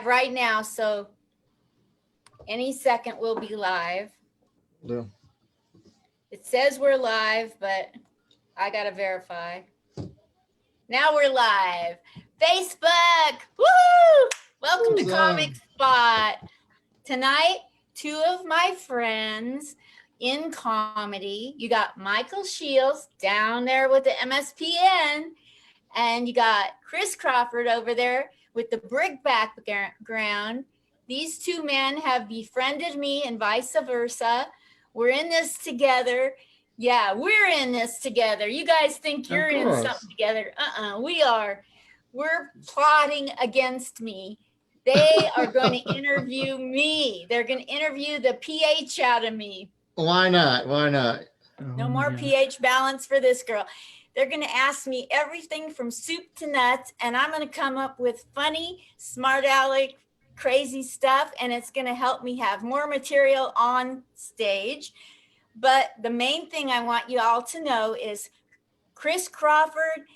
right now, so any second we'll be live. Yeah. It says we're live, but I gotta verify. Now we're live. Facebook! Woo! Welcome to Comic Spot. Tonight, two of my friends in comedy. You got Michael Shields down there with the MSPN, and you got Chris Crawford over there with the brick background. These two men have befriended me and vice versa. We're in this together. Yeah, we're in this together. You guys think you're in something together. We are. We're plotting against me. They are going to interview me. They're going to interview the pH out of me. Why not? Why not? No more pH balance for this girl. They're going to ask me everything from soup to nuts, and I'm going to come up with funny, smart aleck, crazy stuff, and it's going to help me have more material on stage. But the main thing I want you all to know is Chris Crawford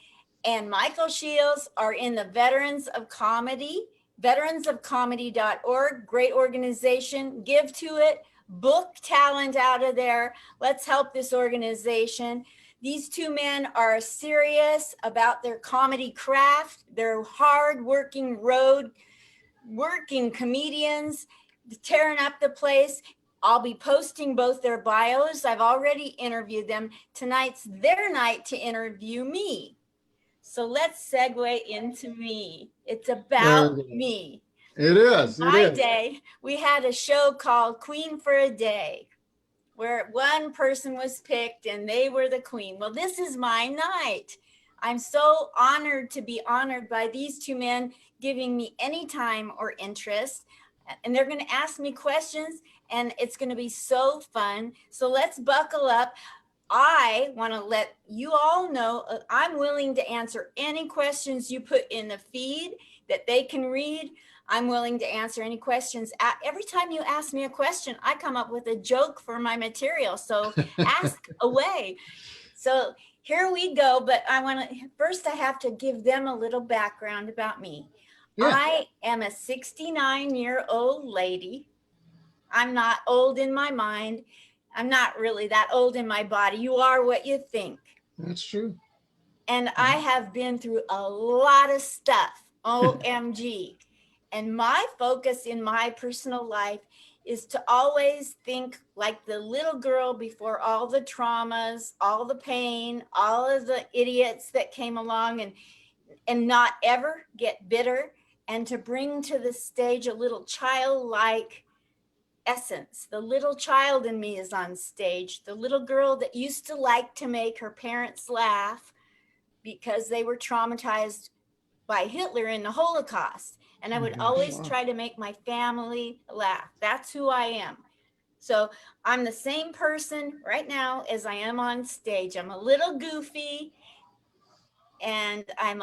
and Michael Shields are in the Veterans of Comedy, veteransofcomedy.org, great organization. Give to it, book talent out of there. Let's help this organization. These two men are serious about their comedy craft. They're hard-working working comedians, tearing up the place. I'll be posting both their bios. I've already interviewed them. Tonight's their night to interview me. So let's segue into me. It's about me. It is. In my day, we had a show called Queen for a Day, where one person was picked and they were the queen. Well, this is my night. I'm so honored to be honored by these two men giving me any time or interest. And they're going to ask me questions, and it's going to be so fun. So let's buckle up. I want to let you all know I'm willing to answer any questions you put in the feed that they can read. I'm willing to answer any questions. Every time you ask me a question, I come up with a joke for my material. So ask away. So here we go. But first I have to give them a little background about me. Yeah. I am a 69-year-old lady. I'm not old in my mind. I'm not really that old in my body. You are what you think. That's true. And I have been through a lot of stuff. OMG. And my focus in my personal life is to always think like the little girl before all the traumas, all the pain, all of the idiots that came along, and not ever get bitter, and to bring to the stage a little childlike essence. The little child in me is on stage. The little girl that used to like to make her parents laugh because they were traumatized by Hitler in the Holocaust. And I would always try to make my family laugh. That's who I am. So I'm the same person right now as I am on stage. I'm a little goofy, and I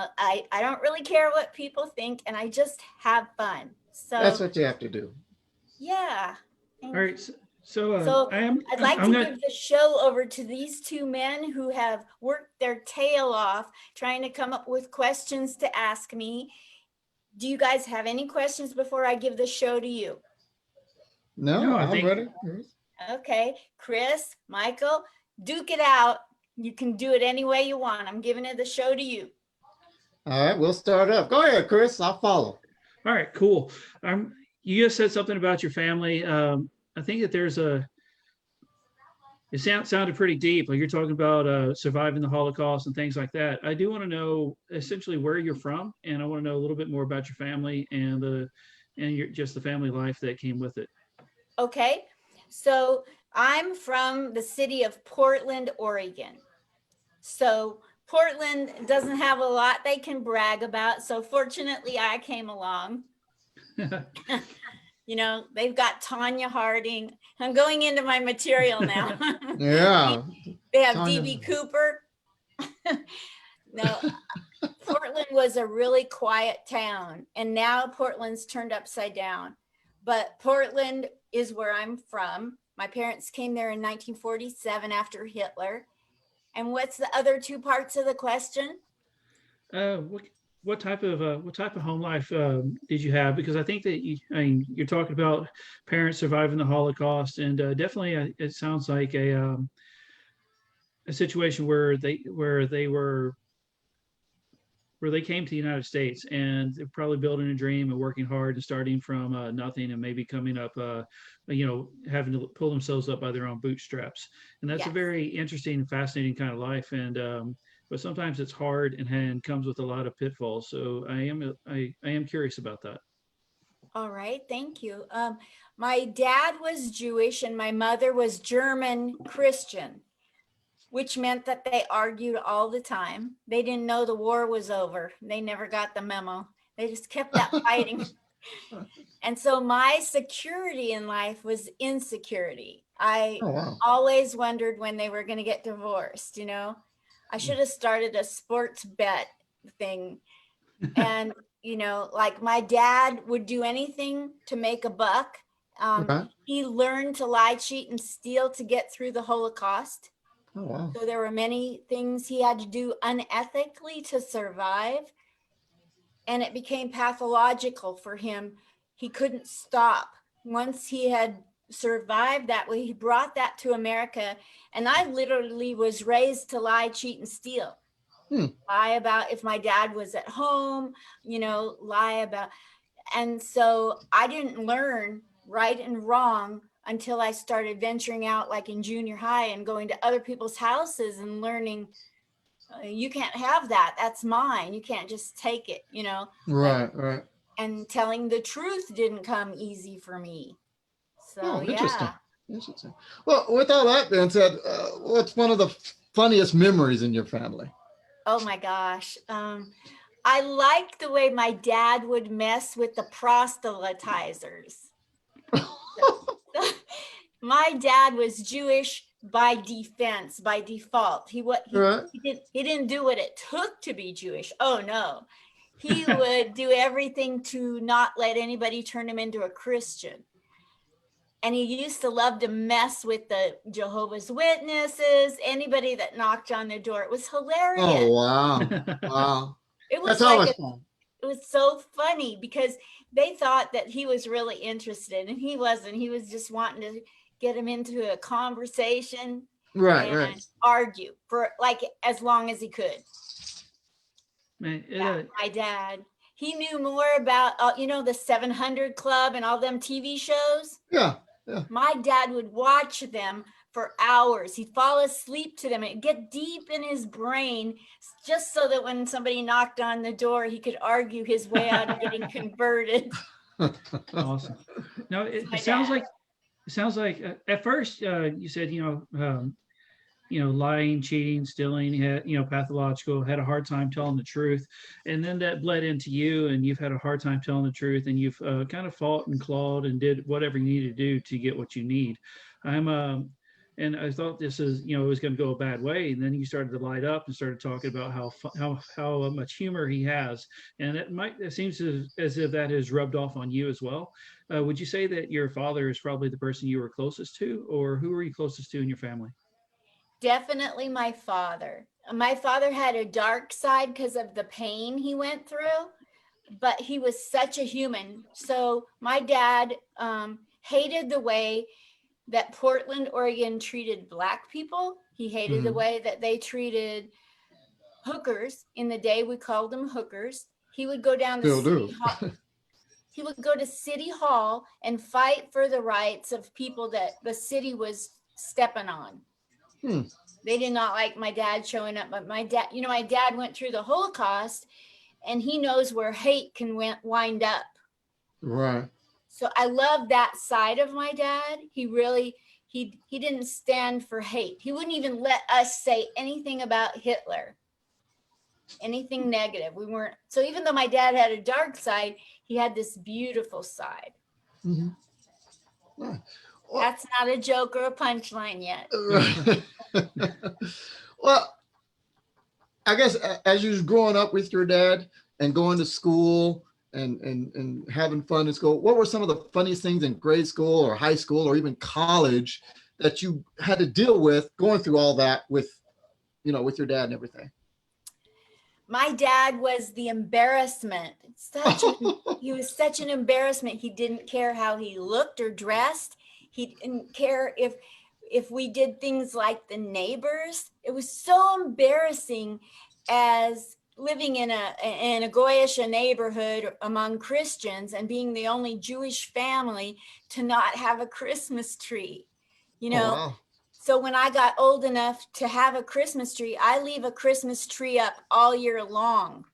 don't really care what people think, and I just have fun. So that's what you have to do. Yeah. All right. So I'd like to give the show over to these two men who have worked their tail off trying to come up with questions to ask me. Do you guys have any questions before I give the show to you? No, I'm ready. Okay, Chris, Michael, duke it out. You can do it any way you want. I'm giving the show to you. All right, we'll start up. Go ahead, Chris. I'll follow. All right, cool. You just said something about your family. I think that it sounded pretty deep. Like you're talking about surviving the Holocaust and things like that. I do want to know essentially where you're from, and I want to know a little bit more about your family and just the family life that came with it. Okay, so I'm from the city of Portland, Oregon. So Portland doesn't have a lot they can brag about. So fortunately, I came along. You know, they've got Tanya Harding. I'm going into my material now. Yeah. They have D.B. Cooper. No, Portland was a really quiet town, and now Portland's turned upside down. But Portland is where I'm from. My parents came there in 1947 after Hitler. And what's the other two parts of the question? what type of home life did you have? Because I think that you're talking about parents surviving the Holocaust, and definitely it sounds like a situation where they came to the United States and they're probably building a dream and working hard and starting from nothing and maybe coming up, having to pull themselves up by their own bootstraps. And that's a Yes. very interesting and fascinating kind of life. And but sometimes it's hard and comes with a lot of pitfalls. So I am curious about that. All right, thank you. My dad was Jewish and my mother was German Christian, which meant that they argued all the time. They didn't know the war was over. They never got the memo. They just kept that fighting. And so my security in life was insecurity. I Oh, wow. always wondered when they were going to get divorced, you know. I should have started a sports bet thing. And, you know, like my dad would do anything to make a buck. Okay. He learned to lie, cheat, and steal to get through the Holocaust. Oh, wow. So there were many things he had to do unethically to survive. And it became pathological for him. He couldn't stop. Once he had survived that way, he brought that to America. And I literally was raised to lie, cheat, and steal. Lie about if my dad was at home, you know, lie about. And so I didn't learn right and wrong until I started venturing out like in junior high and going to other people's houses and learning you can't have that. That's mine. You can't just take it, you know. Right, right. And telling the truth didn't come easy for me. So Oh, interesting. yeah. Interesting. Well, with all that being said, what's one of the funniest memories in your family? Oh my gosh. I liked the way my dad would mess with the proselytizers. My dad was Jewish by defense, by default. Right. He didn't do what it took to be Jewish. Oh no. He would do everything to not let anybody turn him into a Christian. And he used to love to mess with the Jehovah's Witnesses, anybody that knocked on the door. It was hilarious. Oh, wow. Wow. It was That's like always fun. it was so funny because they thought that he was really interested and he wasn't. He was just wanting to get him into a conversation Right, and right. argue for like as long as he could. Man, My dad, he knew more about, you know, the 700 Club and all them TV shows. Yeah, yeah. My dad would watch them for hours. He'd fall asleep to them and get deep in his brain just so that when somebody knocked on the door, he could argue his way out of getting converted. awesome. No, it My sounds dad. like at first you said lying, cheating, stealing, had pathological, had a hard time telling the truth, and then that bled into you, and you've had a hard time telling the truth, and you've kind of fought and clawed and did whatever you need to do to get what you need. And I thought this is it was going to go a bad way, and then you started to light up and started talking about how much humor he has, and it seems as if that has rubbed off on you as well. Would you say that your father is probably the person you were closest to, or who were you closest to in your family? Definitely my father. My father had a dark side because of the pain he went through, but he was such a human. So my dad hated the way that Portland, Oregon treated Black people. He hated the way that they treated hookers. In the day, we called them hookers. He would go down to Still do. City Hall. He would go to City Hall and fight for the rights of people that the city was stepping on. They did not like my dad showing up, but my dad went through the Holocaust and he knows where hate can wind up. Right. So I love that side of my dad. He really, he didn't stand for hate. He wouldn't even let us say anything about Hitler, anything negative. We weren't, so even though my dad had a dark side, he had this beautiful side. Mm-hmm. Right. Well, that's not a joke or a punchline yet. Right. Well, I guess as you was growing up with your dad and going to school and having fun in school, what were some of the funniest things in grade school or high school or even college that you had to deal with going through all that with your dad and everything? My dad was the embarrassment. He was such an embarrassment. He didn't care how he looked or dressed. He didn't care if we did things like the neighbors. It was so embarrassing as living in a Goyish neighborhood among Christians and being the only Jewish family to not have a Christmas tree. You Oh, know, wow. so when I got old enough to have a Christmas tree, I leave a Christmas tree up all year long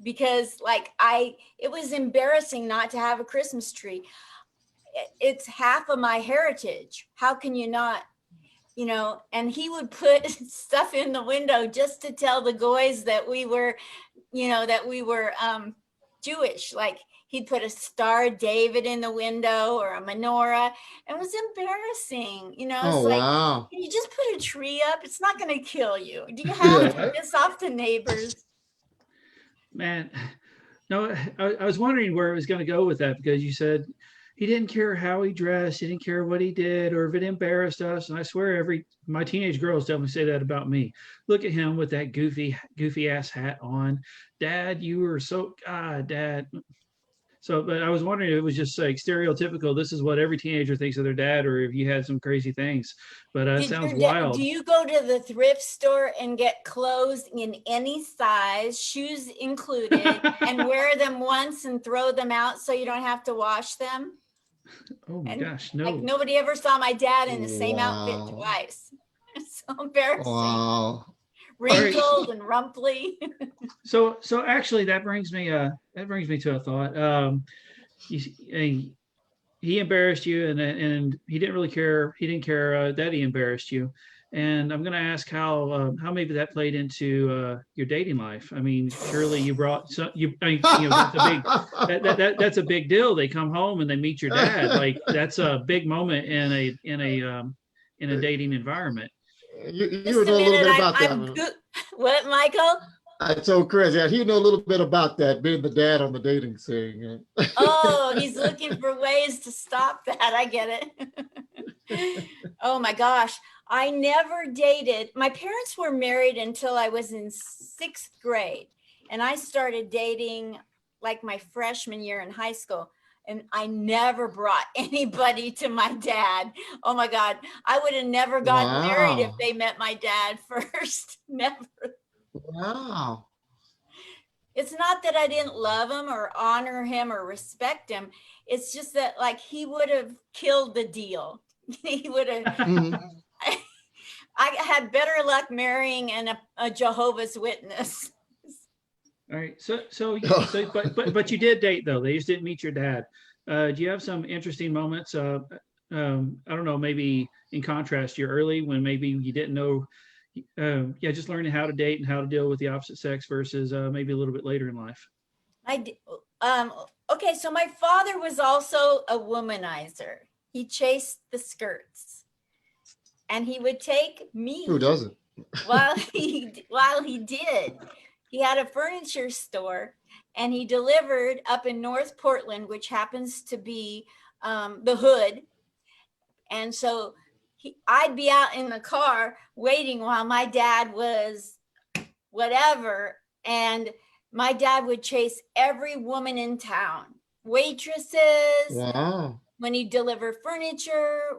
because it was embarrassing not to have a Christmas tree. It's half of my heritage. How can you not, and he would put stuff in the window just to tell the goys that we were, Jewish. Like he'd put a Star of David in the window or a menorah. It was embarrassing. It's Oh, like, wow. can you just put a tree up? It's not going to kill you. Do you have to Yeah. piss off the neighbors? Man, no, I was wondering where it was going to go with that because you said he didn't care how he dressed, he didn't care what he did, or if it embarrassed us. And I swear, my teenage girls definitely say that about me. Look at him with that goofy ass hat on. Dad, you were so Dad. So, but I was wondering if it was just like stereotypical. This is what every teenager thinks of their dad, or if you had some crazy things. But it sounds Do wild. you go to the thrift store and get clothes in any size, shoes included, and wear them once and throw them out so you don't have to wash them? Oh my And gosh, like no. nobody ever saw my dad in the same outfit Wow. twice. It's so embarrassing. Wow. All right. Wrinkled and rumply. So actually, that brings me to a thought. He embarrassed you, and he didn't really care. He didn't care that he embarrassed you. And I'm going to ask how maybe that played into your dating life. I mean, surely you brought some. That's a big that's a big deal. They come home and they meet your dad. Like that's a big moment in a dating environment. You Just would a know a little minute. bit about that. What, Michael? It's so crazy. You know a little bit about that, being the dad on the dating scene. Oh, he's looking for ways to stop that. I get it. Oh my gosh. I never dated. My parents were married until I was in 6th grade. And I started dating like my freshman year in high school. And I never brought anybody to my dad. Oh my God. I would have never gotten married if Wow. they met my dad first. Never. Wow. It's not that I didn't love him or honor him or respect him. It's just that like he would have killed the deal. He would have. Mhm. I had better luck marrying a Jehovah's Witness. All right. But you did date though. They just didn't meet your dad. Do you have some interesting moments? I don't know, maybe in contrast to your early when maybe you didn't know, just learning how to date and how to deal with the opposite sex versus maybe a little bit later in life. Okay, so my father was also a womanizer. He chased the skirts, and he would take me Who doesn't? while he did. He had a furniture store, and he delivered up in North Portland, which happens to be the hood. And so I'd be out in the car waiting while my dad was whatever. And my dad would chase every woman in town, waitresses, Wow. when he delivered furniture,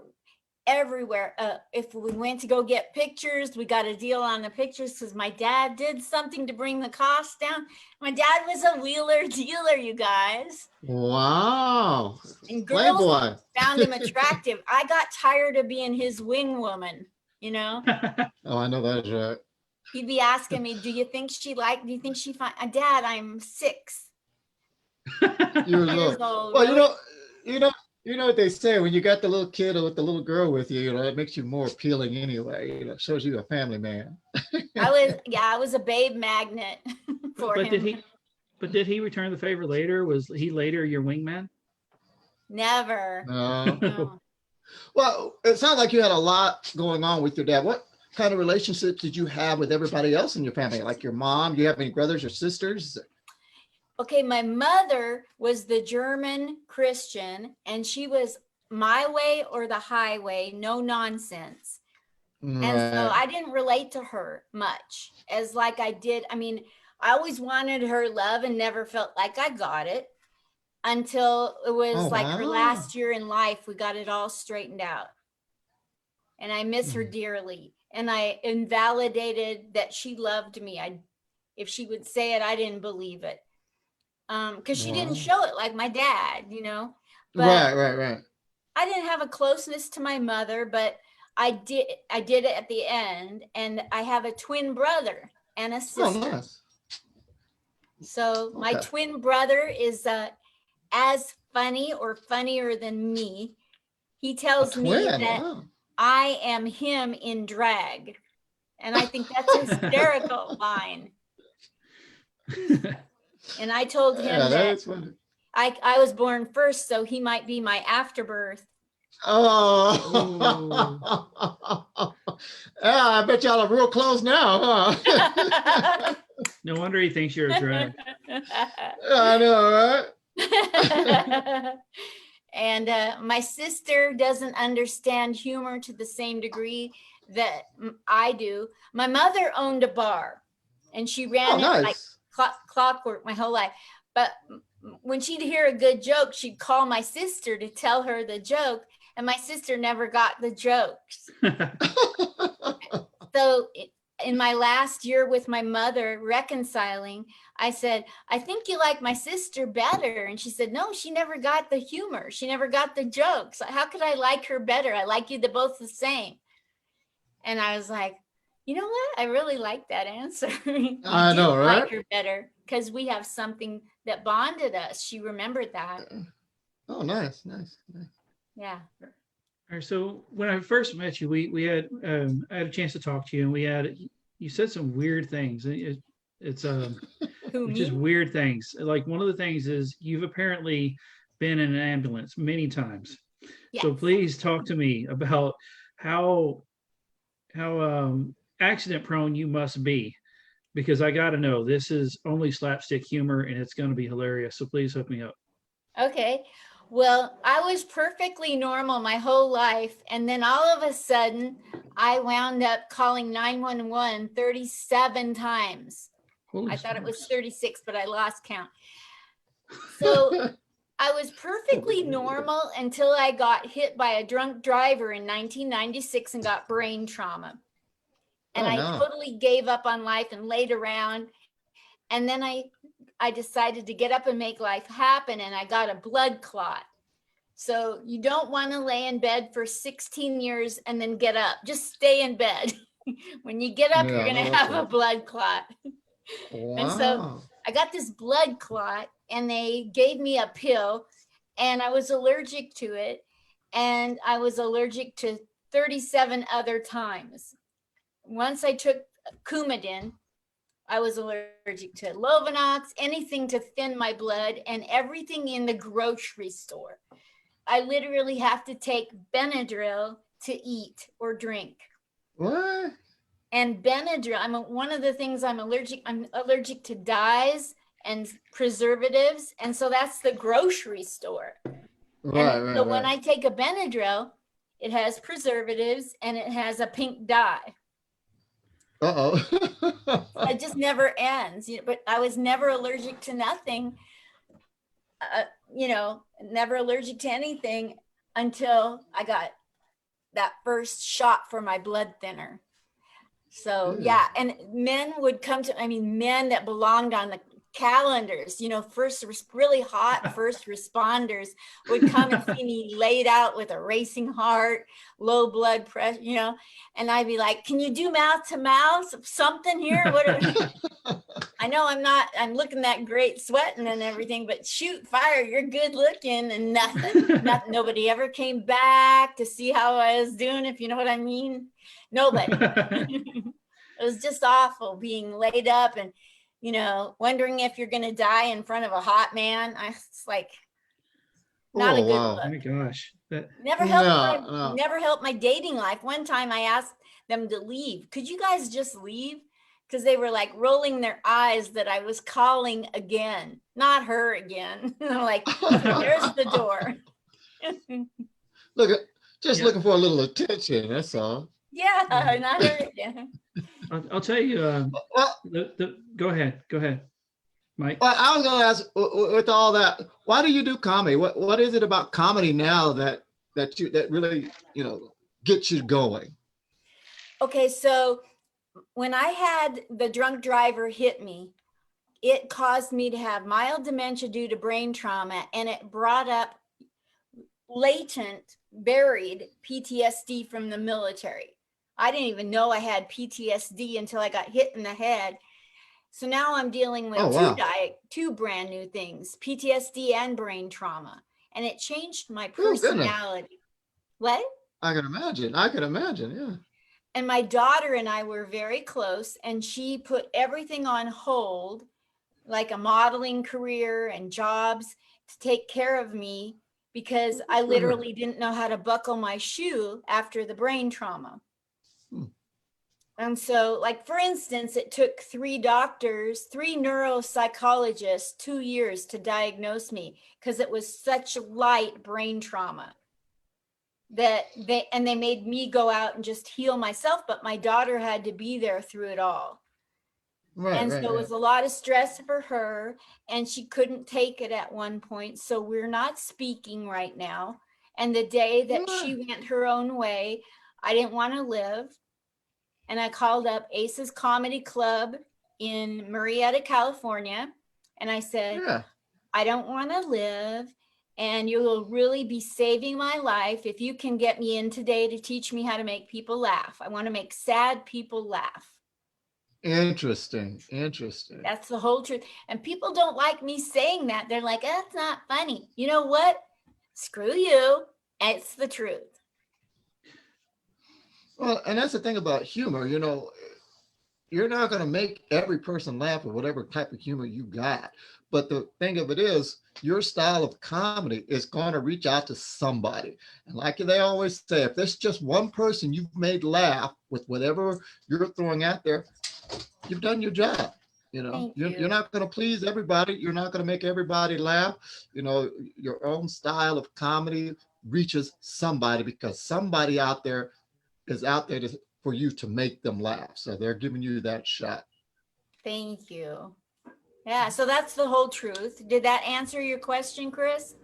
everywhere. If we went to go get pictures, we got a deal on the pictures because my dad did something to bring the cost down. My dad was a wheeler dealer, you guys. Wow. And girls Playboy. found him attractive. I got tired of being his wing woman, Oh, I know that's right. He'd be asking me, do you think she fine? Dad, I'm 6 Years years old. old. Well, Really? you know what they say, when you got the little kid or with the little girl with you, it makes you more appealing anyway. It shows you a family man. I was a babe magnet for But him. did he return the favor later? Was he later your wingman? Never. No. No. Well, it sounds like you had a lot going on with your dad. What kind of relationships did you have with everybody else in your family? Like your mom? Do you have any brothers or sisters? Okay, my mother was the German Christian, and she was my way or the highway, no nonsense. And so Right. I didn't relate to her much as like I did. I mean, I always wanted her love and never felt like I got it until it was Oh, like her wow. last year in life. We got it all straightened out. And I miss her Hmm. dearly. And I invalidated that she loved me. If she would say it, I didn't believe it. Because she didn't Wow. show it like my dad, you know. But Right. I didn't have a closeness to my mother, but I did it at the end, and I have a twin brother and a Oh, sister. nice. So my Okay. twin brother is as funny or funnier than me. He A tells me twin. that Wow. I am him in drag. And I think that's a hysterical line. And I told Yeah, him that that is funny. I was born first, so he might be my afterbirth. Oh. Yeah, I bet y'all are real close now, huh? No wonder he thinks you're a drag. I know, right? And my sister doesn't understand humor to the same degree that I do. My mother owned a bar, and she Oh, ran it like nice. clockwork my whole life. But when she'd hear a good joke, she'd call my sister to tell her the joke, and my sister never got the jokes. So in my last year with my mother reconciling, I said, I think you like my sister better. And she said, no, she never got the humor. She never got the jokes. How could I like her better? I like you both the same. And I was like, you know what? I really like that answer. You I did know, like right? her better because we have something that bonded us. She remembered that. Oh, nice. Yeah. All right, so when I first met you, we had I had a chance to talk to you, and you said some weird things. It's Who, just me? weird things. Like one of the things is you've apparently been in an ambulance many times. Yes. So please talk to me about how accident prone you must be, because I got to know, this is only slapstick humor and it's going to be hilarious. So please hook me up. Okay. Well, I was perfectly normal my whole life. And then all of a sudden, I wound up calling 911 37 times. Holy I thought it was smokes. 36, but I lost count. So I was perfectly normal until I got hit by a drunk driver in 1996 and got brain trauma. And Oh, I no. totally gave up on life and laid around. And then I decided to get up and make life happen, and I got a blood clot. So you don't want to lay in bed for 16 years and then get up. Just stay in bed. When you get up, you're Yeah, going no, to that's have a right. blood clot. And so Wow. I got this blood clot, and they gave me a pill, and I was allergic to it. And I was allergic to 37 other times. Once I took Coumadin, I was allergic to Lovenox, anything to thin my blood, and everything in the grocery store. I literally have to take Benadryl to eat or drink. What? And Benadryl, one of the things I'm allergic to dyes and preservatives. And so that's the grocery store. And so when I take a Benadryl, it has preservatives and it has a pink dye. Uh-oh. It just never ends. But I was never allergic to nothing, never allergic to anything until I got that first shot for my blood thinner. So yeah, and men would come to, men that belonged on the calendars, really hot first responders would come and see me laid out with a racing heart, low blood pressure, and I'd be like, can you do mouth to mouth something here? I know I'm looking that great, sweating and everything, but shoot fire, you're good looking, and nothing. Nobody ever came back to see how I was doing, if you know what I mean. Nobody. It was just awful being laid up and, wondering if you're going to die in front of a hot man. It's like not a good look. Oh my gosh. Never helped my dating life. One time I asked them to leave. Could you guys just leave? Because they were like rolling their eyes that I was calling again, not her again. I'm like, there's the door. Looking for a little attention. That's all. Yeah, not her again. I'll tell you. Well, Go ahead, Mike. well, I was going to ask, with all that, why do you do comedy? What is it about comedy now that really, gets you going? Okay, so when I had the drunk driver hit me, it caused me to have mild dementia due to brain trauma, and it brought up latent, buried PTSD from the military. I didn't even know I had PTSD until I got hit in the head. So now I'm dealing with Oh, wow. two brand new things, PTSD and brain trauma. And it changed my Oh, goodness. personality. What? I can imagine. Yeah. And my daughter and I were very close, and she put everything on hold, like a modeling career and jobs, to take care of me because I literally didn't know how to buckle my shoe after the brain trauma. And so, like, for instance, it took 3 doctors, 3 neuropsychologists, 2 years to diagnose me because it was such light brain trauma that they made me go out and just heal myself. But my daughter had to be there through it all. And so it was a lot of stress for her, and she couldn't take it at one point. So we're not speaking right now. And the day that she went her own way, I didn't want to live. And I called up Ace's Comedy Club in Murrieta, California. And I said, I don't want to live. And you will really be saving my life if you can get me in today to teach me how to make people laugh. I want to make sad people laugh. Interesting. That's the whole truth. And people don't like me saying that. They're like, that's not funny. You know what? Screw you. It's the truth. Well, and that's the thing about humor, you're not going to make every person laugh with whatever type of humor you got. But the thing of it is, your style of comedy is going to reach out to somebody. And like they always say, if there's just one person you've made laugh with whatever you're throwing out there, you've done your job. You're not going to please everybody. You're not going to make everybody laugh. Your own style of comedy reaches somebody because somebody out there is out there for you to make them laugh. So they're giving you that shot. Thank you. Yeah, so that's the whole truth. Did that answer your question, Chris?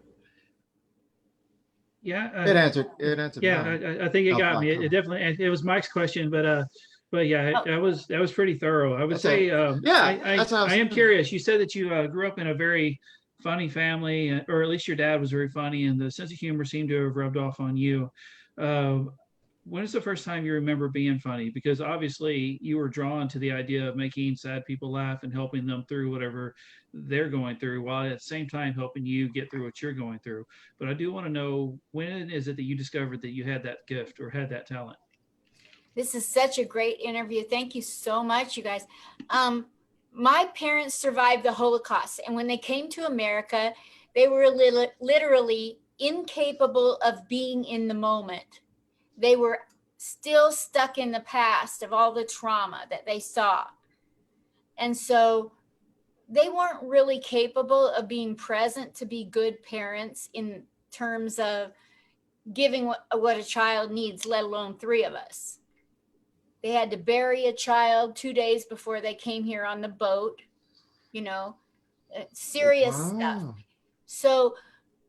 Yeah, it answered. Yeah, I think it got me. It definitely. It was Mike's question, but yeah, that was pretty thorough. I would say. I am curious. You said that you grew up in a very funny family, or at least your dad was very funny, and the sense of humor seemed to have rubbed off on you. When is the first time you remember being funny? Because obviously you were drawn to the idea of making sad people laugh and helping them through whatever they're going through, while at the same time helping you get through what you're going through. But I do want to know, when is it that you discovered that you had that gift or had that talent? This is such a great interview. Thank you so much, you guys. My parents survived the Holocaust, and when they came to America, they were literally incapable of being in the moment. They were still stuck in the past of all the trauma that they saw. And so they weren't really capable of being present to be good parents in terms of giving what a child needs, let alone 3 of us. They had to bury a child 2 days before they came here on the boat, serious stuff. So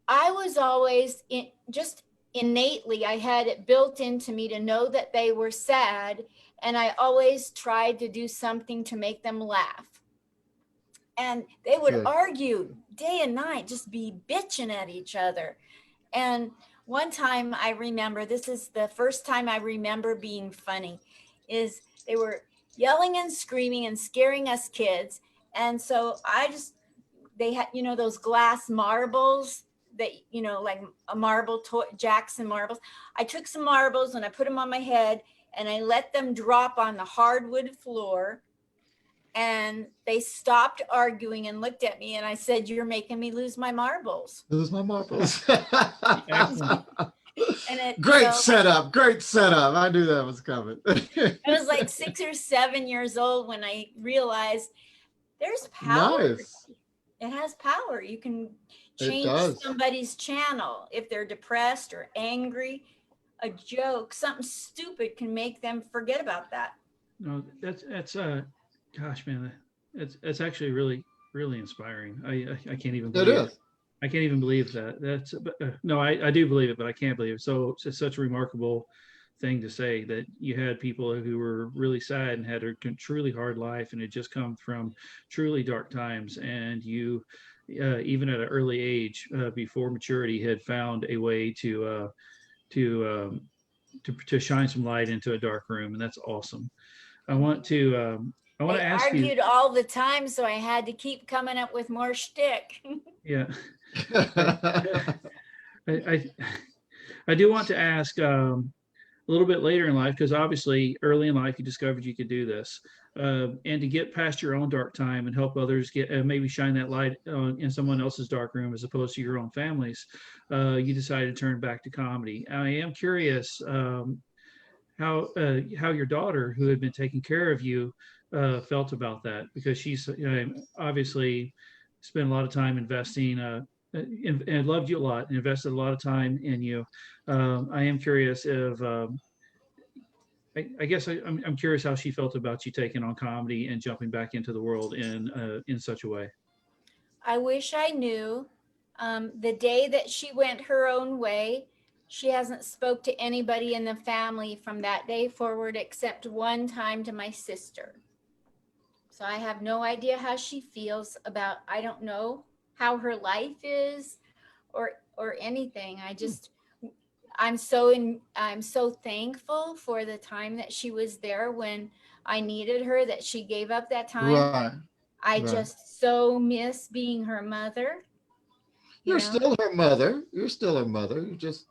I was always just innately, I had it built into me to know that they were sad, and I always tried to do something to make them laugh. And they would argue day and night, just be bitching at each other. And one time I remember, this is the first time I remember being funny, is they were yelling and screaming and scaring us kids. And so they had, those glass marbles that, like a marble Jackson marbles. I took some marbles and I put them on my head and I let them drop on the hardwood floor. And they stopped arguing and looked at me, and I said, "You're making me lose my marbles." Lose my marbles. And Great setup. I knew that was coming. I was like 6 or 7 years old when I realized there's power. Nice. It has power. You can change somebody's channel if they're depressed or angry. A joke, something stupid can make them forget about that. No, that's gosh, man, it's actually really inspiring. I can't even It believe it. is. I can't even believe that. That's but, no, I do believe it, but I can't believe it. So it's such a remarkable thing to say that you had people who were really sad and had a truly hard life and had just come from truly dark times, and you, even at an early age, before maturity, had found a way to to shine some light into a dark room, and that's awesome. I want to I want They to ask you, argued all the time, so I had to keep coming up with more shtick. yeah, I I I do want to ask a little bit later in life, because obviously early in life you discovered you could do this, and to get past your own dark time and help others get maybe shine that light in someone else's dark room as opposed to your own family's. You decided to turn back to comedy. I am curious how your daughter, who had been taking care of you, felt about that, because she's obviously spent a lot of time investing and loved you a lot, and invested a lot of time in you. I am curious if I guess I'm curious how she felt about you taking on comedy and jumping back into the world in such a way. I wish I knew. The day that she went her own way, she hasn't spoke to anybody in the family from that day forward except one time to my sister. So I have no idea how she feels about, I don't know how her life is or anything. I'm so thankful for the time that she was there when I needed her, that she gave up that time. Right. I Right. just so miss being her mother, you You're know? still her mother. You're still her mother. You're just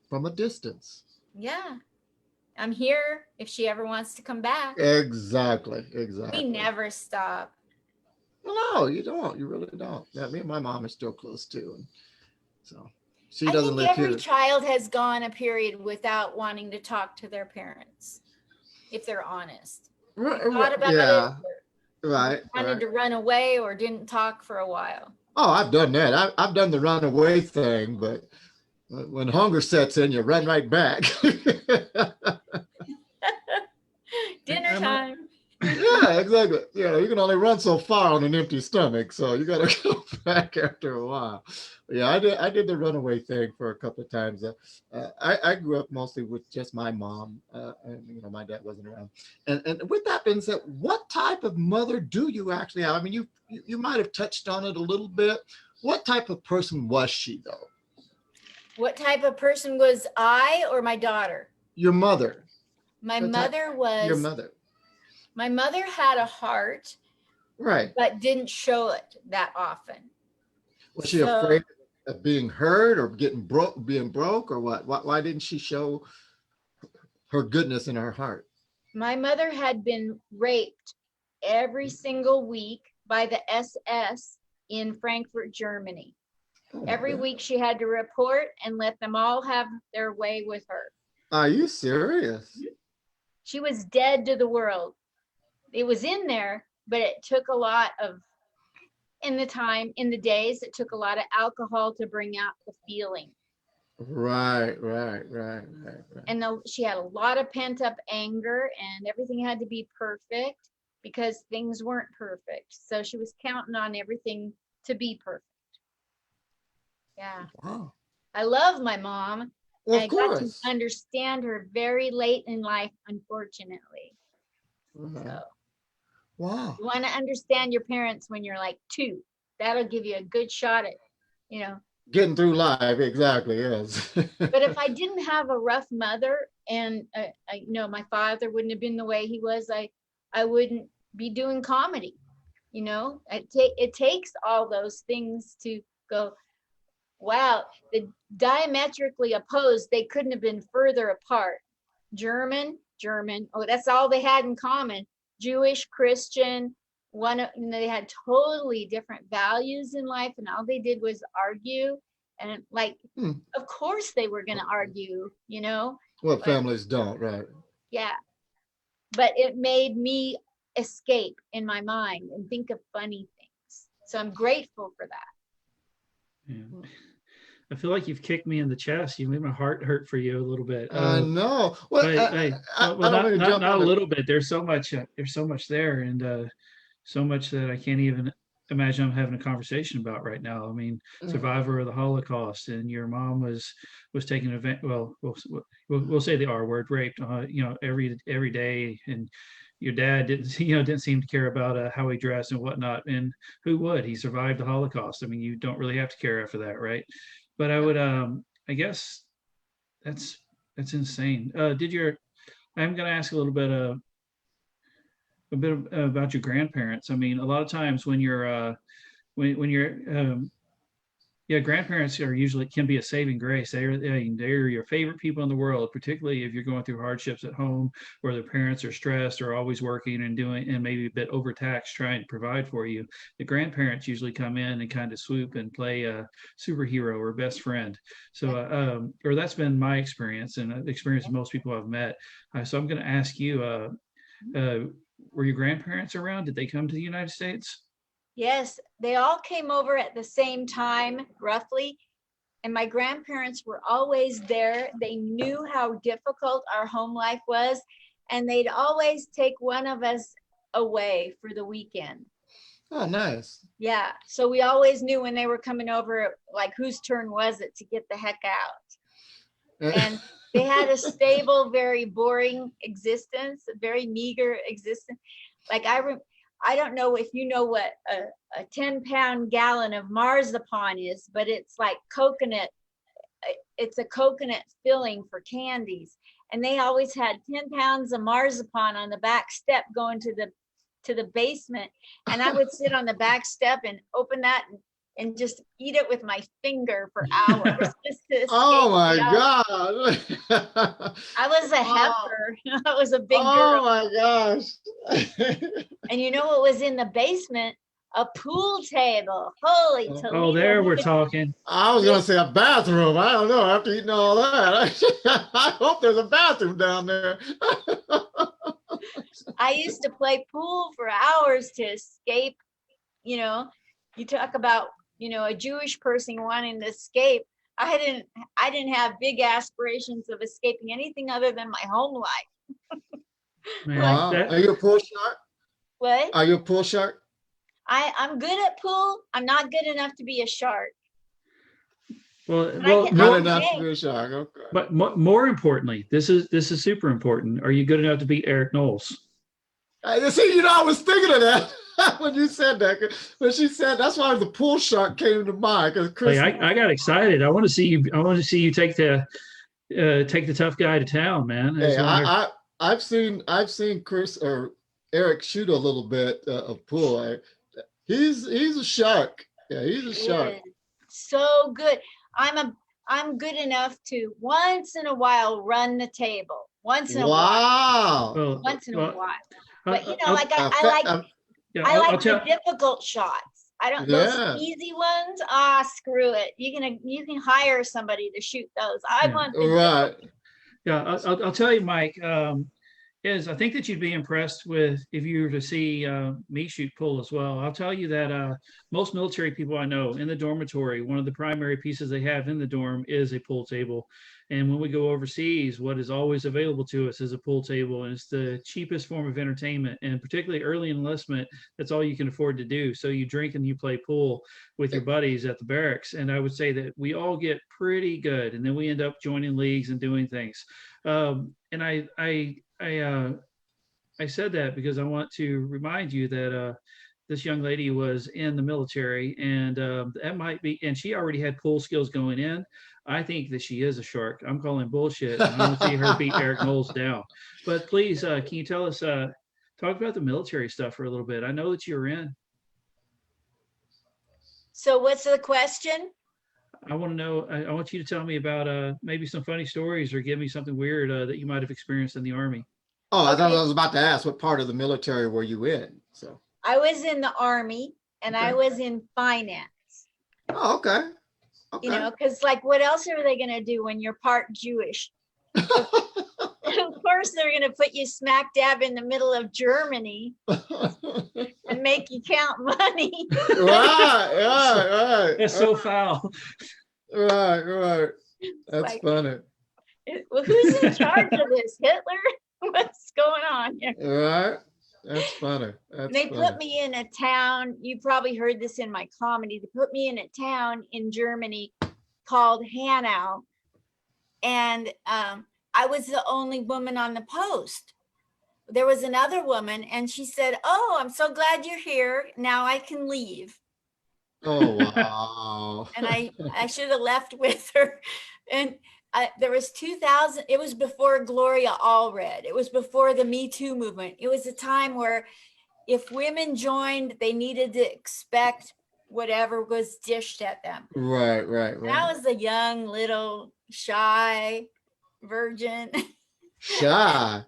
from a distance. Yeah. I'm here if she ever wants to come back. Exactly. We Exactly. never stop. Well, no, you don't. You really don't. Yeah, me and my mom are still close too, and so she I doesn't think live every here. child has gone a period without wanting to talk to their parents, if they're honest. You thought about it, Yeah. or Right. wanted Right. to run away, or didn't talk for a while. Oh, I've done that. I've done the runaway thing, but when hunger sets in, you run right back. Dinner I'm a, time. Yeah, exactly. You know, you can only run so far on an empty stomach, so you got to go back after a while. Yeah, I did the runaway thing for a couple of times. I grew up mostly with just my mom, and you know, my dad wasn't around. And with that being said, what type of mother do you actually have? I mean, you might have touched on it a little bit. What type of person was she, though? What type of person was I or my daughter? Your mother. My What type? mother Your was, mother. my mother had a heart, Right. but didn't show it that often. Was she So afraid of being hurt or being broke, or what? Why didn't she show her goodness in her heart? my mother had been raped every single week by the SS in Frankfurt, Germany. Oh my Every God. week she had to report and let them all have their way with her. Are you serious? She was dead to the world. It was in there, but it took a lot of, in the days, it took a lot of alcohol to bring out the feeling. Right. And she had a lot of pent up anger, and everything had to be perfect because things weren't perfect. So she was counting on everything to be perfect. Yeah. Wow. I love my mom. Well, I of got to course. understand her very late in life, unfortunately. Right. So Wow. you want to understand your parents when you're like 2. That'll give you a good shot at, you know. Getting through life, exactly. Yes. But if I didn't have a rough mother, and my father wouldn't have been the way he was, I wouldn't be doing comedy. It takes all those things to go, wow, the diametrically opposed, they couldn't have been further apart. German, oh, that's all they had in common. Jewish, Christian, they had totally different values in life, and all they did was argue. And like, Hmm. of course they were going to argue, What but families don't, right? yeah, but it made me escape in my mind and think of funny things. So I'm grateful for that. yeah. I feel like you've kicked me in the chest. You made my heart hurt for you a little bit. I know. Well, Well, I don't mean to jump not a in. little bit. There's so much. There's so much there, and so much that I can't even imagine I'm having a conversation about right now. I mean, survivor of the Holocaust, and your mom was taken event. Well, we'll say the R word, raped. Every day, and your dad didn't didn't seem to care about how he dressed and whatnot. And who would? He survived the Holocaust. I mean, you don't really have to care after that, right? But I would, I guess that's insane. I'm going to ask a little bit about your grandparents. I mean, a lot of times when you're yeah, grandparents are usually can be a saving grace. They're your favorite people in the world, particularly if you're going through hardships at home, where their parents are stressed or always working and doing and maybe a bit overtaxed trying to provide for you. The grandparents usually come in and kind of swoop and play a superhero or best friend. So, or that's been my experience and the experience of most people I've met. So I'm going to ask you, were your grandparents around? Did they come to the United States? Yes, they all came over at the same time, roughly. And my grandparents were always there. They knew how difficult our home life was, and they'd always take one of us away for the weekend. Oh, nice. Yeah, so we always knew when they were coming over, like whose turn was it to get the heck out. And they had a stable, very boring existence, a very meager existence. Like I don't know if you know what a 10-pound gallon of marzipan is, but it's like coconut. It's a coconut filling for candies. And they always had 10 pounds of marzipan on the back step going to the basement. And I would sit on the back step and open that and just eat it with my finger for hours. Just to Oh my God. I was a heifer. I was a big girl. Oh my gosh. And you know what was in the basement? A pool table. Holy Toledo. Oh, there we're talking. I was going to say a bathroom. I don't know. After eating all that, I hope there's a bathroom down there. I used to play pool for hours to escape. You talk about, a Jewish person wanting to escape. I didn't have big aspirations of escaping anything other than my home life. Man, Wow. Are you a pool shark? What? Are you a pool shark? I'm good at pool. I'm not good enough to be a shark. Well, not enough to be a shark. Okay. But more importantly, this is super important. Are you good enough to beat Eric Knowles? See, I was thinking of that when you said that. When she said that's why the pool shark came to mind. Because Chris, I got excited. I want to see you. I want to see you take the tough guy to town, man. Hey, I've seen Chris or Eric shoot a little bit of pool. He's a shark. Yeah, he's a shark. So good. I'm good enough to once in a while run the table. Once in a while. Well, once in a while. But I'll I like the difficult shots. I don't those Yeah. easy ones. Screw it. You can hire somebody to shoot those. I want the Right. Yeah, I'll tell you, Mike. I think that you'd be impressed with if you were to see me shoot pool as well. I'll tell you that most military people I know in the dormitory, one of the primary pieces they have in the dorm is a pool table. And when we go overseas, what is always available to us is a pool table, and it's the cheapest form of entertainment. And particularly early enlistment, that's all you can afford to do. So you drink and you play pool with your buddies at the barracks. And I would say that we all get pretty good, and then we end up joining leagues and doing things. And I said that because I want to remind you that this young lady was in the military, and that might be, and she already had pool skills going in. I think that she is a shark. I'm calling bullshit. I want to see her beat Eric Knowles down. But please, can you tell us, talk about the military stuff for a little bit? I know that you're in. So what's the question? I want to know, I want you to tell me about maybe some funny stories or give me something weird that you might have experienced in the Army. Oh, I thought I was about to ask what part of the military were you in? So I was in the Army, and I was in finance. Oh, okay. Because what else are they going to do when you're part Jewish? Of course, they're going to put you smack dab in the middle of Germany and make you count money. Right. That's so foul. Right. That's Like, funny. well, who's in charge of this? Hitler? What's going on here? Right. That's funny. And That's they funny. put me in a town. You probably heard this in my comedy. They put me in a town in Germany called Hanau. And I was the only woman on the post. There was another woman, and she said, "Oh, I'm so glad you're here. Now I can leave." Oh, wow. And I should have left with her. And there was 2000. It was before Gloria Allred. It was before the Me Too movement. It was a time where if women joined, they needed to expect whatever was dished at them. Right. And I was a young, little, shy virgin. Shy.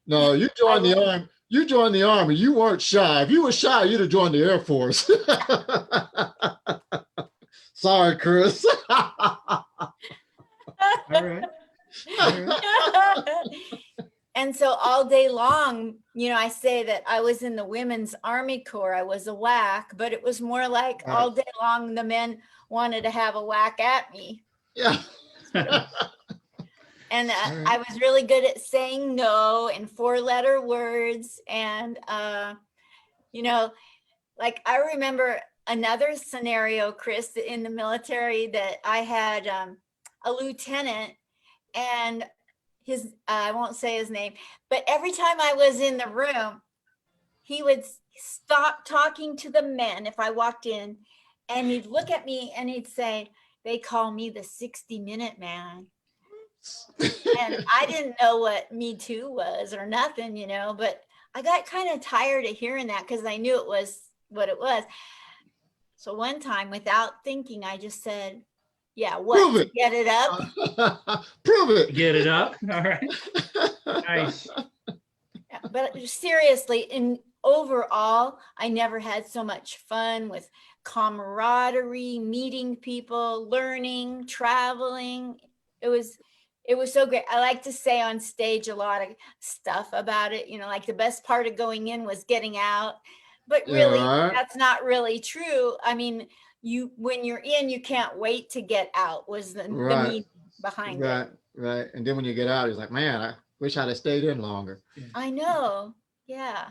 No, you joined the army. You joined the army. You weren't shy. If you were shy, you'd have joined the Air Force. Sorry, Chris. All right. And so all day long, I say that I was in the Women's Army Corps. I was a whack, but it was more like Right. all day long the men wanted to have a whack at me. Yeah. And Right. I was really good at saying no in 4-letter words. And, like I remember another scenario, Chris, in the military that I had a lieutenant, and I won't say his name, but every time I was in the room, he would stop talking to the men if I walked in, and he'd look at me and he'd say, "They call me the 60-minute man." And I didn't know what Me Too was or nothing, but I got kind of tired of hearing that because I knew it was what it was. So one time, without thinking, I just said, "Yeah, what? Prove it. Get it up?" Prove it. Get it up. All right. Nice. But seriously, overall, I never had so much fun with camaraderie, meeting people, learning, traveling. It was so great. I like to say on stage a lot of stuff about it, like the best part of going in was getting out. But really, Right. that's not really true. I mean, when you're in, you can't wait to get out was the Right. meaning behind it. Right. And then when you get out, it's like, man, I wish I'd have stayed in longer. I know. Yeah.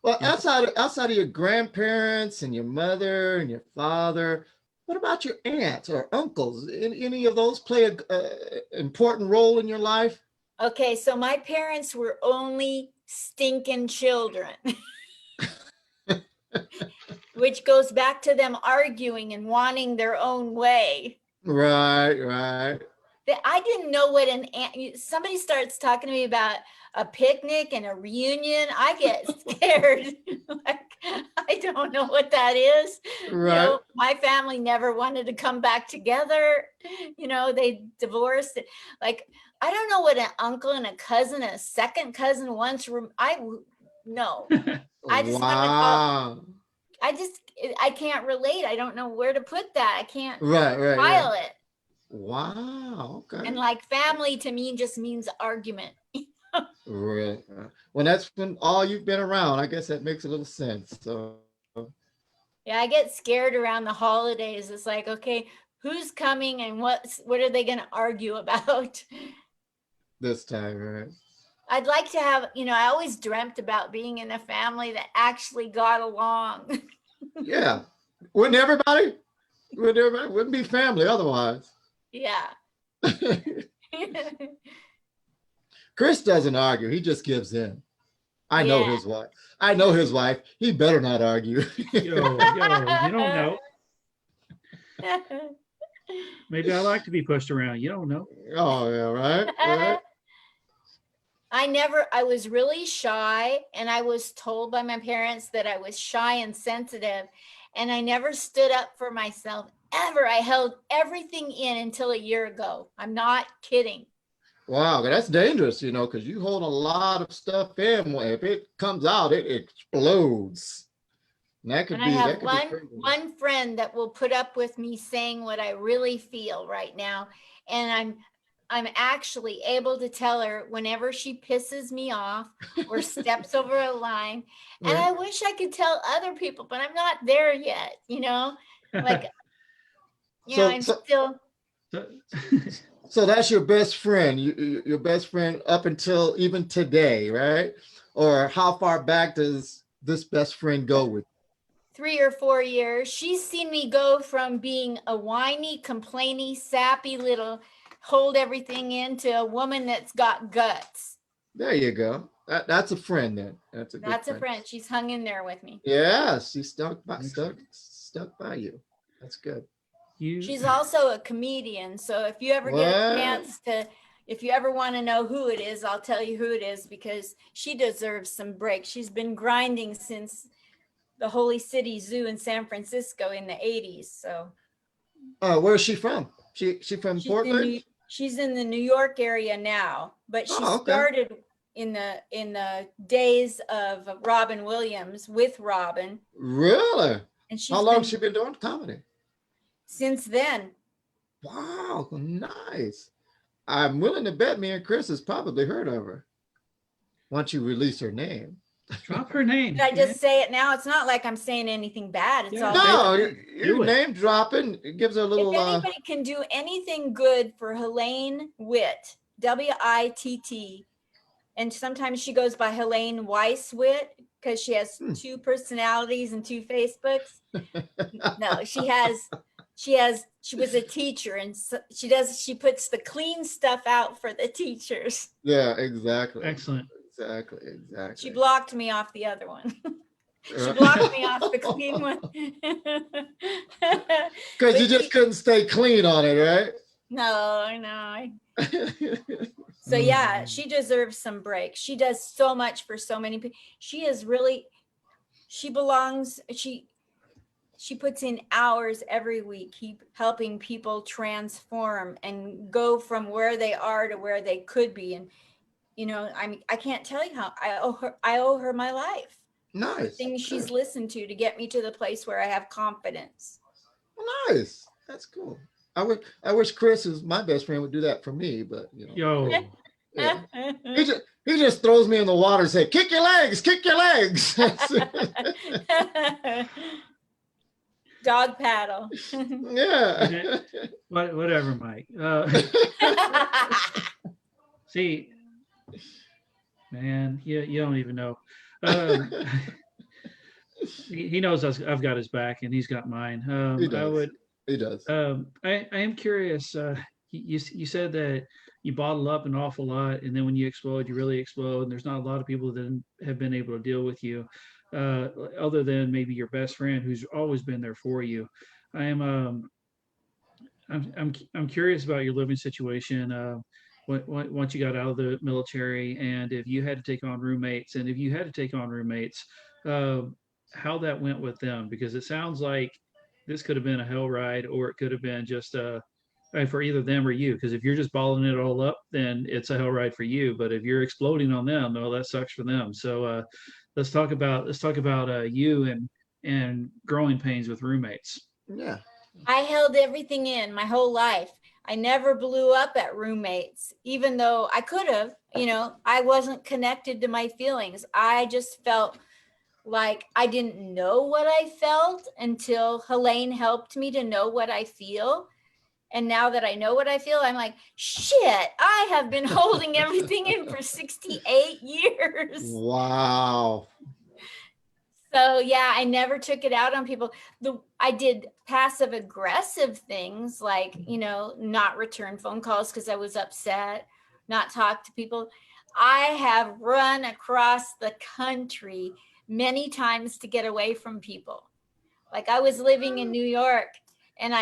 Well, Yeah. outside of your grandparents and your mother and your father, what about your aunts or uncles? Any of those play a important role in your life? Okay, so my parents were only stinking children, which goes back to them arguing and wanting their own way. Right. I didn't know what an aunt, somebody starts talking to me about a picnic and a reunion, I get scared. Like, I don't know what that is. Right. My family never wanted to come back together. They divorced. Like, I don't know what an uncle and a cousin, a second cousin once. No. I just want to call. Wow. I can't relate. I don't know where to put that. I can't Right. file it. Wow. Okay. And like family to me just means argument. Right. Well, that's when all you've been around. I guess that makes a little sense. So Yeah, I get scared around the holidays. It's like, okay, who's coming and what are they going to argue about? this time, right? I'd like to have, I always dreamt about being in a family that actually got along. Yeah. Wouldn't everybody? Wouldn't be family otherwise. Yeah. Chris doesn't argue. He just gives in. I know Yeah. his wife. I know his wife. He better not argue. Yo, you don't know. Maybe I like to be pushed around. You don't know. Oh, yeah, right. I was really shy, and I was told by my parents that I was shy and sensitive, and I never stood up for myself ever. I held everything in until a year ago. I'm not kidding. Wow, that's dangerous, because you hold a lot of stuff in. If it comes out, it explodes. And that could And I have be one friend that will put up with me saying what I really feel right now, and I'm actually able to tell her whenever she pisses me off or steps over a line. And I wish I could tell other people, but I'm not there yet, Like, Yeah, So I'm so still. So, so that's your best friend. Your best friend up until even today, right? Or how far back does this best friend go with? 3 or 4 years. She's seen me go from being a whiny, complainy, sappy little hold everything in to a woman that's got guts. There you go. That's a friend then. That's a good That's a friend. friend. She's hung in there with me. Yeah, she excellent. stuck by you. That's good. You, She's also a comedian. So if you ever get a What? chance to, if you ever want to know who it is, I'll tell you who it is because she deserves some break. She's been grinding since the Holy City Zoo in San Francisco in the 80s. So Where's she from? She from she's in Portland? New she's in the New York area now, but she Oh, okay. started in the days of Robin Williams with Robin, Really? and How she's long been she been doing comedy? since then. Wow, nice. I'm willing to bet me and Chris has probably heard of her once you release her name. drop her name. Did I Yeah, just say it now? It's not like I'm saying anything bad. It's yeah, all say No, good. it. you're Do it. name dropping. It gives her a If little. anybody can do anything good for Helene Witt, Witt, and sometimes she goes by Helene Weiss-Witt because she has Hmm. 2 personalities and 2 Facebooks. No, she was a teacher, and so she puts the clean stuff out for the teachers. Yeah, exactly. Excellent. Exactly. She Exactly. blocked me off the other one. She blocked me off the clean one. Because you But just couldn't stay clean on it, right? no. So yeah, she deserves some break. She does so much for so many people. She is really, she belongs, she puts in hours every week, keep helping people transform and go from where they are to where they could be. And I mean, I can't tell you how I owe her my life. The Nice. things she's Good. listened to get me to the place where I have confidence. Nice. That's cool. I wish Chris, who's my best friend, would do that for me, but Yo, yeah. He just throws me in the water and say, kick your legs, kick your legs. Dog paddle. Yeah. whatever, Mike. See, man, you don't even know. He knows I've got his back and he's got mine. He I does. would. He does. I am curious. You said that you bottle up an awful lot, and then when you explode, you really explode. And there's not a lot of people that have been able to deal with you, other than maybe your best friend, who's always been there for you. I am. I'm curious about your living situation. Once you got out of the military, and if you had to take on roommates, and if you had to take on roommates, uh, how that went with them, because it sounds like this could have been a hell ride, or it could have been just for either them or you. Because if you're just balling it all up, then it's a hell ride for you. But if you're exploding on them, well, that sucks for them. So let's talk about you and growing pains with roommates. Yeah. I held everything in my whole life. I never blew up at roommates, even though I could have. I wasn't connected to my feelings. I just felt like I didn't know what I felt until Helene helped me to know what I feel. And now that I know what I feel, I'm like, shit, I have been holding everything in for 68 years. Wow. So yeah, I never took it out on people. I did passive aggressive things like, not return phone calls because I was upset, not talk to people. I have run across the country many times to get away from people. Like I was living in New York and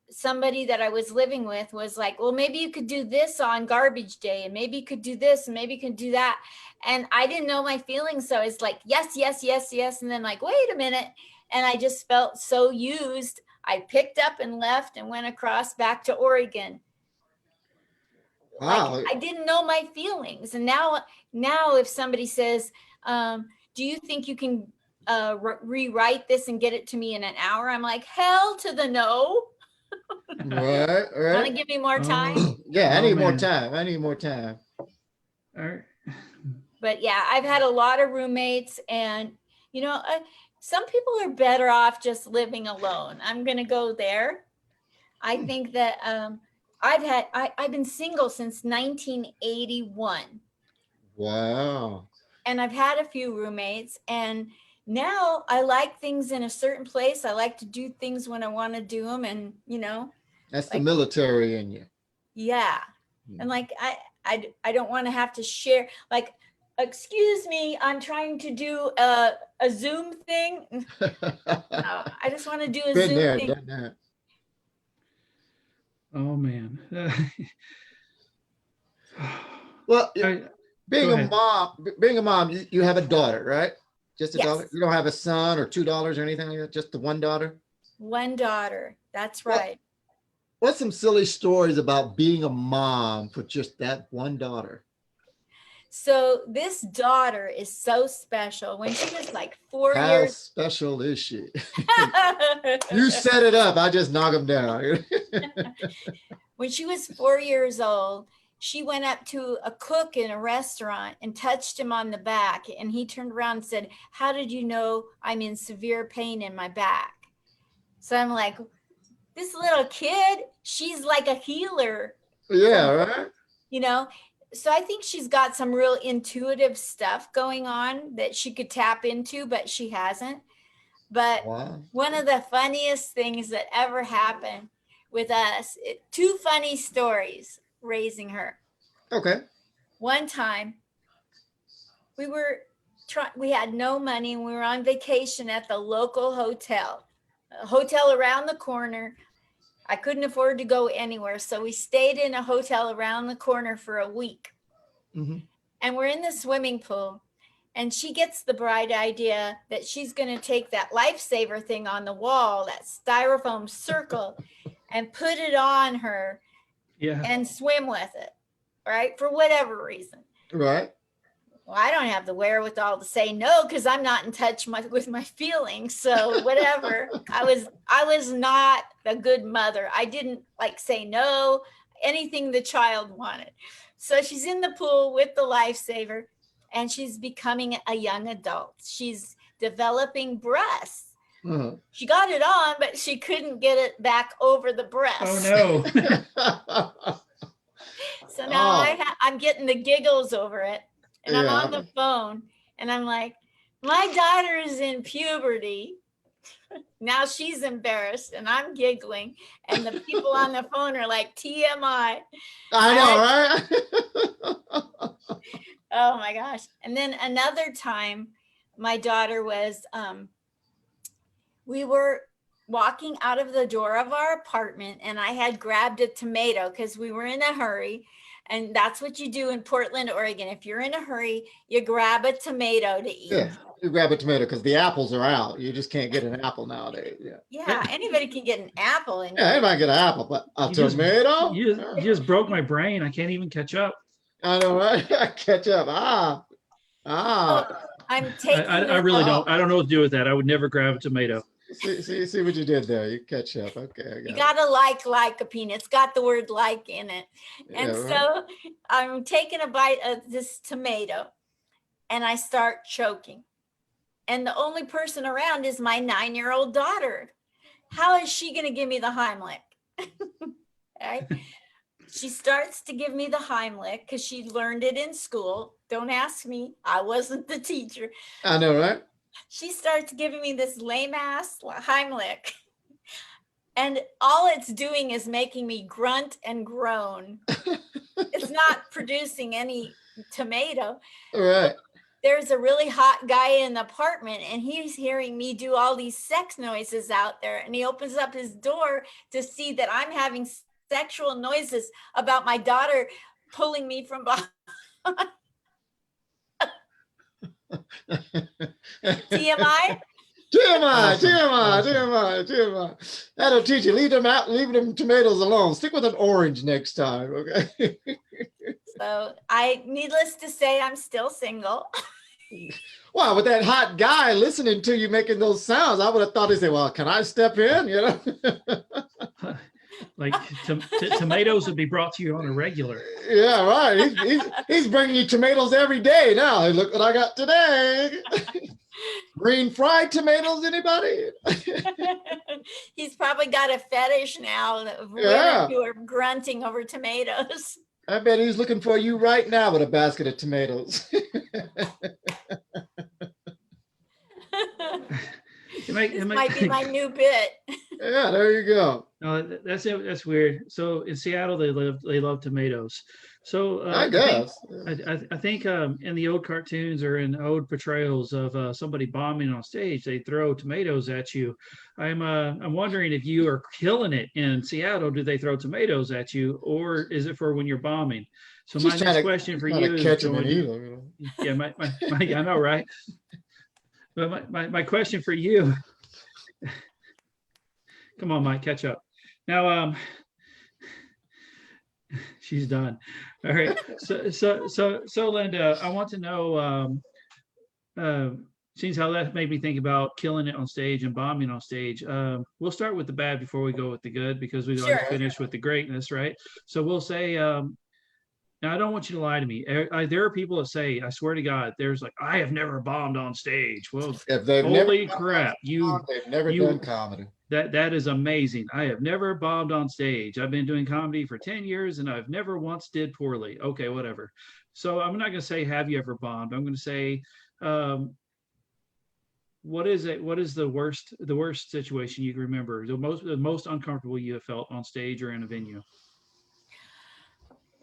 somebody that I was living with was like, well, maybe you could do this on garbage day, and maybe you could do this, and maybe you could do that. And I didn't know my feelings. So I was like, yes, yes, yes, yes. And then like, wait a minute. And I just felt so used. I picked up and left and went across back to Oregon. Wow. Like I didn't know my feelings. And now if somebody says, do you think you can rewrite this and get it to me in an hour? I'm like, hell to the no. Right. Want to give me more time? Yeah, I Oh, need more man. time. I need more time. All right. But yeah, I've had a lot of roommates, and some people are better off just living alone. I'm going to go there. I think that I've been single since 1981, Wow. and I've had a few roommates, and now I like things in a certain place. I like to do things when I want to do them, and That's the like, military in you. yeah. And like I don't want to have to share, like, excuse me, I'm trying to do a Zoom thing. No, I just want to do a Been Zoom there, thing. done that. Oh man. Well, I, being Go a ahead. mom, you have a daughter, right? Just a Yes. daughter. You don't have a son or $2 or anything like that. Just the one daughter. One daughter. That's Well, right. what's some silly stories about being a mom for just that one daughter? So this daughter is so special. When she was like 4 How years, special is she? You set it up. I just knock them down. when she was 4 years old, she went up to a cook in a restaurant and touched him on the back. And he turned around and said, "How did you know I'm in severe pain in my back?" So I'm like, this little kid, she's like a healer, Yeah, right. you know? So I think she's got some real intuitive stuff going on that she could tap into, but she hasn't. But Wow. one of the funniest things that ever happened with us, two funny stories raising her. Okay. One time we had no money and we were on vacation at the local hotel, a hotel around the corner. I couldn't afford to go anywhere. So we stayed in a hotel around the corner for a week. Mm-hmm. And we're in the swimming pool. And she gets the bright idea that she's going to take that lifesaver thing on the wall, that styrofoam circle, and put it on her and swim with it, right? For whatever reason. Right. Well, I don't have the wherewithal to say no because I'm not in touch with my feelings. So whatever. I was not a good mother. I didn't say no, anything the child wanted. So she's in the pool with the lifesaver and she's becoming a young adult. She's developing breasts. Uh-huh. She got it on, but she couldn't get it back over the breast. Oh no. So now I'm getting the giggles over it. And I'm on Yeah. the phone and I'm like, my daughter is in puberty. Now she's embarrassed and I'm giggling. And the people on the phone are like, TMI. I know, right? Oh my gosh. And then another time, my daughter was, we were walking out of the door of our apartment and I had grabbed a tomato because we were in a hurry. And that's what you do in Portland, Oregon. If you're in a hurry, you grab a tomato to eat. Yeah, you grab a tomato because the apples are out. You just can't get an apple nowadays. Yeah. Yeah, anybody can get an apple. Yeah, anybody get an apple, but a tomato? You just broke my brain. I can't even catch up. I know, right? Catch up. So I'm taking. I really don't. I don't know what to do with that. I would never grab a tomato. See what you did there. You catch up. Okay. You gotta like lycopene. It's got the word like in it. And Yeah, right. so I'm taking a bite of this tomato and I start choking. And the only person around is my 9-year-old daughter. How is she gonna give me the Heimlich? Right? She starts to give me the Heimlich because she learned it in school. Don't ask me. I wasn't the teacher. I know, right? She starts giving me this lame ass Heimlich. And all it's doing is making me grunt and groan. It's not producing any tomato. All right. There's a really hot guy in the apartment and he's hearing me do all these sex noises out there. And he opens up his door to see that I'm having sexual noises about my daughter pulling me from behind. TMI? TMI. That'll teach you. Leave them tomatoes alone. Stick with an orange next time, okay? So needless to say, I'm still single. Wow, with that hot guy listening to you making those sounds, I would have thought he said, well, can I step in? You know? Like tomatoes would be brought to you on a regular. Yeah, right. He's bringing you tomatoes every day now. Look what I got today. Green fried tomatoes, anybody? He's probably got a fetish now of Yeah. women who are grunting over tomatoes. I bet he's looking for you right now with a basket of tomatoes. This might be my new bit. Yeah, there you go. No, that's it. That's weird. So in Seattle, they love tomatoes. So I guess. I think in the old cartoons or in old portrayals of somebody bombing on stage, they throw tomatoes at you. I'm wondering if you are killing it in Seattle. Do they throw tomatoes at you, or is it for when you're bombing? So my next question for you is going. Yeah, I know, right? But my question for you. Come on, Mike, catch up. Now, she's done. All right. So, Linda, I want to know, seeing how that made me think about killing it on stage and bombing on stage. We'll start with the bad before we go with the good, because we've already finished with the greatness, right? So we'll say, now I don't want you to lie to me. There are people that say, I swear to God, there's like, I have never bombed on stage. Well, holy crap, they've never done comedy. That is amazing. I have never bombed on stage. I've been doing comedy for 10 years and I've never once did poorly. Okay, whatever. So I'm not going to say, have you ever bombed? I'm going to say, what is it? What is the worst situation you can remember? The most uncomfortable you have felt on stage or in a venue?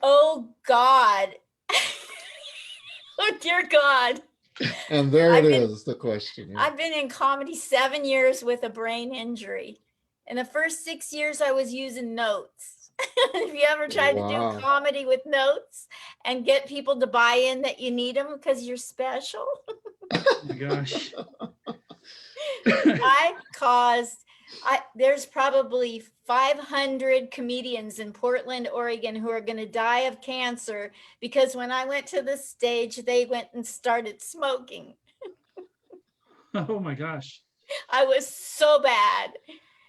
Oh God. Oh dear God. And there it is, the question. Yeah. I've been in comedy 7 years with a brain injury. In the first 6 years, I was using notes. Have you ever tried to do comedy with notes and get people to buy in that you need them because you're special? Oh my gosh. There's probably 500 comedians in Portland, Oregon, who are going to die of cancer because when I went to the stage, they went and started smoking. Oh my gosh. I was so bad.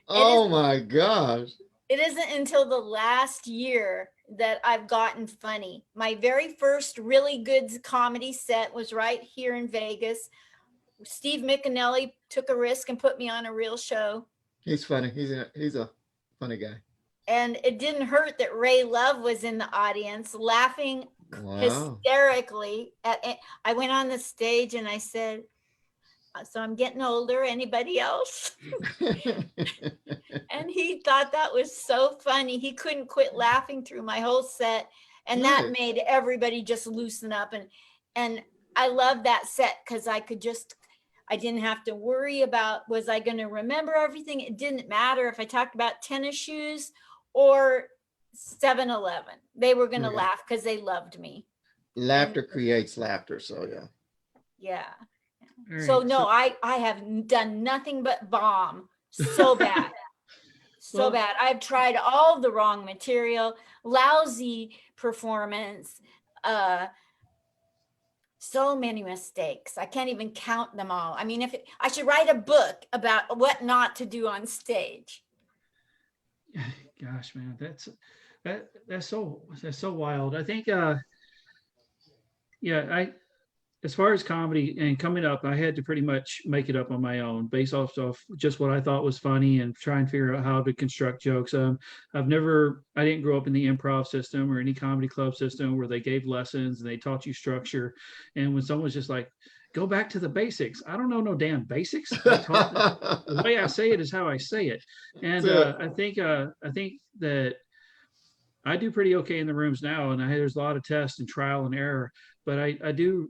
Oh my gosh. It isn't until the last year that I've gotten funny. My very first really good comedy set was right here in Vegas. Steve McAnally took a risk and put me on a real show. He's funny. He's a funny guy. And it didn't hurt that Ray Love was in the audience laughing hysterically. I went on the stage and I said, so I'm getting older, anybody else? And he thought that was so funny. He couldn't quit laughing through my whole set. And that made everybody just loosen up. And I love that set because I didn't have to worry about, was I going to remember everything? It didn't matter if I talked about tennis shoes or 7-Eleven. They were going to laugh because they loved me. Laughter creates laughter. So yeah. Yeah. Right. So no, I have done nothing but bomb. So bad. So bad. I've tried all the wrong material, lousy performance, so many mistakes. I can't even count them all. I mean, I should write a book about what not to do on stage. Gosh, man, that's so wild. I think, as far as comedy and coming up, I had to pretty much make it up on my own based off of just what I thought was funny and try and figure out how to construct jokes. I didn't grow up in the improv system or any comedy club system where they gave lessons and they taught you structure. And when someone's just like, go back to the basics, I don't know no damn basics. The way I say it is how I say it. And I think that I do pretty okay in the rooms now, and there's a lot of tests and trial and error, but I do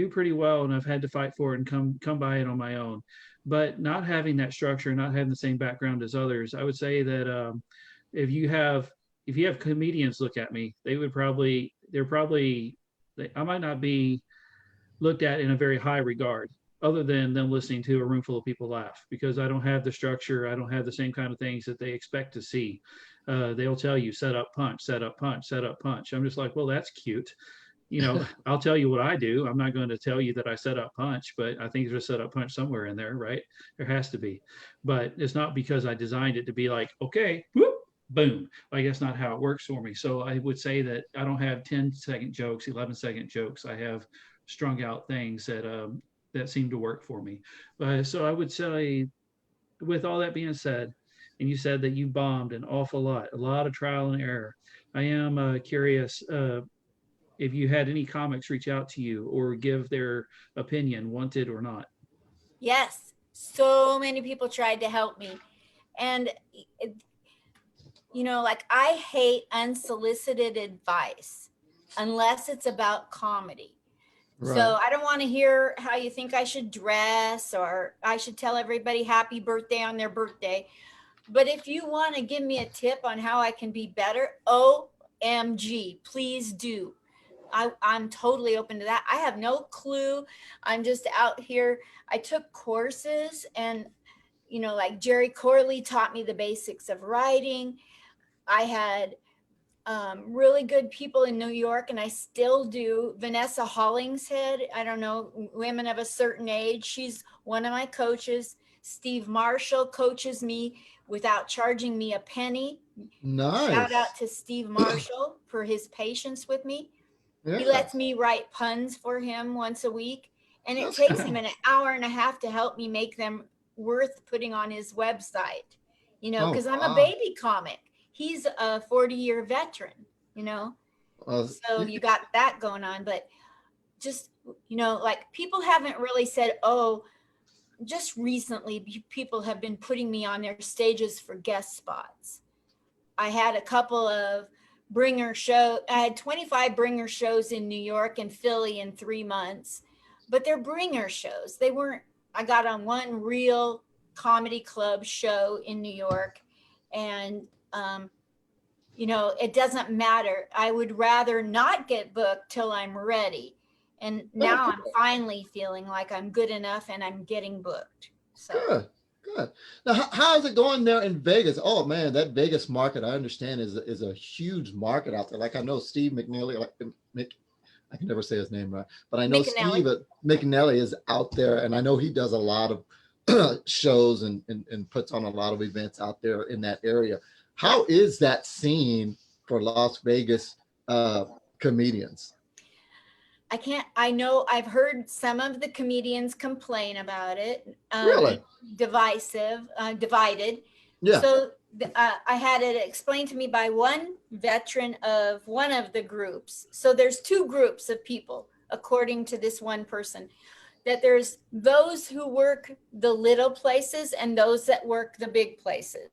pretty well, and I've had to fight for it and come by it on my own. But not having that structure, not having the same background as others, I would say that if you have comedians look at me, I might not be looked at in a very high regard, other than them listening to a room full of people laugh, because I don't have the structure. I don't have the same kind of things that they expect to see. They'll tell you set up, punch, set up, punch, set up, punch. I'm just like, well, that's cute. I'll tell you what I do. I'm not going to tell you that I set up punch, but I think there's a set up punch somewhere in there, right? There has to be, but it's not because I designed it to be like, okay, whoop, boom. Like that's not how it works for me. So I would say that I don't have 10-second jokes, 11-second jokes. I have strung out things that that seemed to work for me. So I would say, with all that being said, and you said that you bombed an awful lot, a lot of trial and error. I am curious if you had any comics reach out to you or give their opinion, wanted or not. Yes, so many people tried to help me. And, like I hate unsolicited advice unless it's about comedy. Right. So I don't want to hear how you think I should dress or I should tell everybody happy birthday on their birthday. But if you want to give me a tip on how I can be better, OMG, please do. I'm totally open to that. I have no clue. I'm just out here. I took courses and, like Jerry Corley taught me the basics of writing. I had really good people in New York, and I still do. Vanessa Hollingshead, I don't know, women of a certain age. She's one of my coaches. Steve Marshall coaches me without charging me a penny. Shout Nice. out to Steve Marshall for his patience with me. He Yeah. lets me write puns for him once a week, and it That's takes cool. him an hour and a half to help me make them worth putting on his website, Oh, because I'm a wow. baby comic. He's a 40-year veteran, you know, Uh, so you got that going on. But just, like people haven't really said, oh, just recently people have been putting me on their stages for guest spots. I had a couple of I had 25 bringer shows in New York and Philly in 3 months, but they're bringer shows. They weren't, I got on one real comedy club show in New York, and, it doesn't matter. I would rather not get booked till I'm ready. And oh, now I'm finally feeling like I'm good enough and I'm getting booked. So good. Good. Now, how is it going there in Vegas? Oh man, that Vegas market, I understand, is a huge market out there. Like I know Steve McNeely, I can never say his name right, but I know McAnally. Steve McNelly is out there, and I know he does a lot of shows and puts on a lot of events out there in that area. Yeah. How is that scene for Las Vegas comedians? I know I've heard some of the comedians complain about it, Really? divided. Yeah. So I had it explained to me by one veteran of one of the groups. So there's two groups of people, according to this one person, that there's those who work the little places and those that work the big places.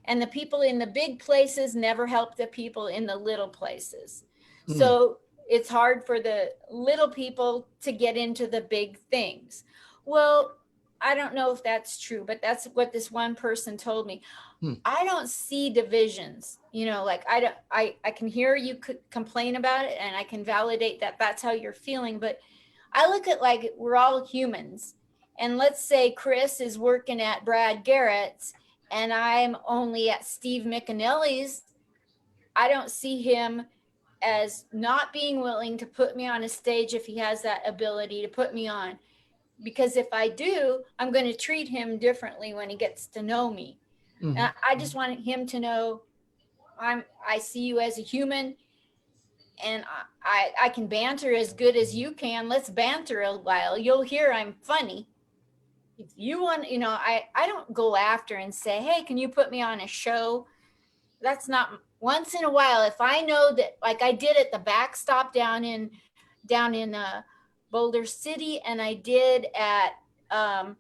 And the people in the big places never help the people in the little places. Hmm. So it's hard for the little people to get into the big things. Well, I don't know if that's true, but that's what this one person told me. Hmm. I don't see divisions, like I can hear you could complain about it and I can validate that that's how you're feeling, but I look at like we're all humans. And let's say Chris is working at Brad Garrett's and I'm only at Steve McAnally's. I don't see him as not being willing to put me on a stage if he has that ability to put me on. Because if I do, I'm going to treat him differently when he gets to know me. Hmm. And I just want him to know I see you as a human, and I can banter as good as you can. Let's banter a while. You'll hear I'm funny. If you want, I don't go after and say, hey, can you put me on a show? That's not, once in a while. If I know that, like I did at the backstop down in Boulder City, and I did at the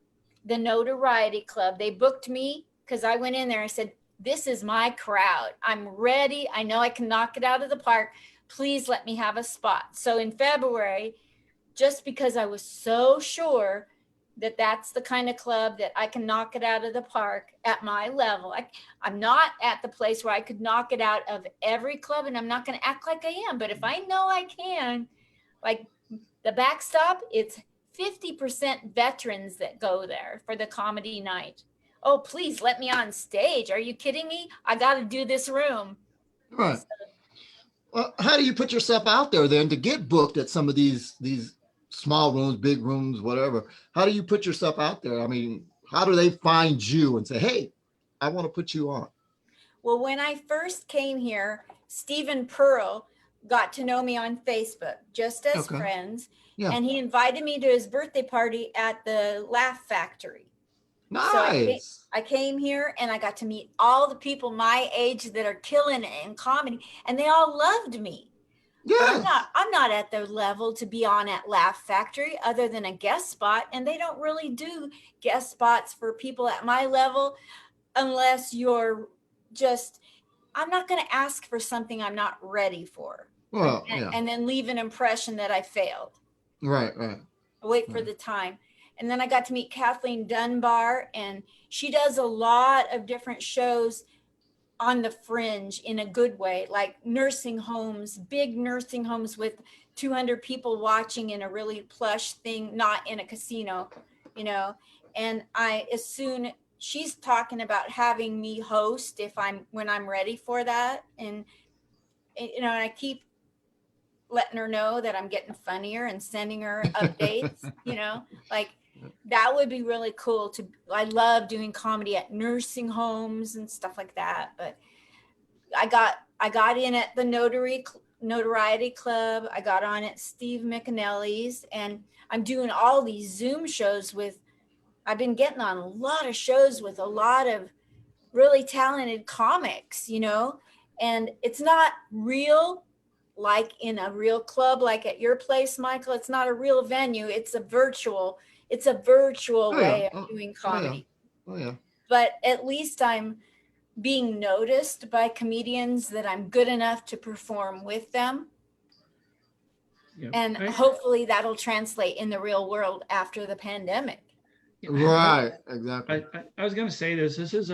Notoriety Club. They booked me because I went in there. I said, this is my crowd. I'm ready. I know I can knock it out of the park. Please let me have a spot. So in February, just because I was so sure that that's the kind of club that I can knock it out of the park at my level. I'm not at the place where I could knock it out of every club, and I'm not going to act like I am. But if I know I can, like the backstop, it's 50% veterans that go there for the comedy night. Oh, please let me on stage. Are you kidding me? I got to do this room. Right. Well, how do you put yourself out there then to get booked at some of these small rooms, big rooms, whatever? How do you put yourself out there? I mean, how do they find you and say, "Hey, I want to put you on"? Well, when I first came here, Stephen Pearl got to know me on Facebook just as Okay. friends. Yeah. And he invited me to his birthday party at the Laugh Factory. So Nice. I came here and I got to meet all the people my age that are killing it in comedy, and they all loved me. But Yes. I'm not at their level to be on at Laugh Factory other than a guest spot, and they don't really do guest spots for people at my level unless you're just, I'm not going to ask for something I'm not ready for, Well, yeah. and then leave an impression that I failed. Right. Right. Wait for Right. the time. And then I got to meet Kathleen Dunbar, and she does a lot of different shows on the fringe in a good way, like nursing homes, big nursing homes with 200 people watching in a really plush thing, not in a casino, you know. And she's talking about having me host when I'm ready for that. And, you know, I keep letting her know that I'm getting funnier and sending her updates, you know, like that would be really cool I love doing comedy at nursing homes and stuff like that. But I got in at the Notoriety Club. I got on at Steve McAnally's, and I'm doing all these Zoom shows I've been getting on a lot of shows with a lot of really talented comics, you know, and it's not real like in a real club, like at your place, Michael. It's not a real venue. It's a virtual Oh yeah. way of Oh, doing oh yeah. comedy. Oh yeah. But at least I'm being noticed by comedians that I'm good enough to perform with them. Yeah. And hopefully that'll translate in the real world after the pandemic. Right. Exactly. I was going to say this. This is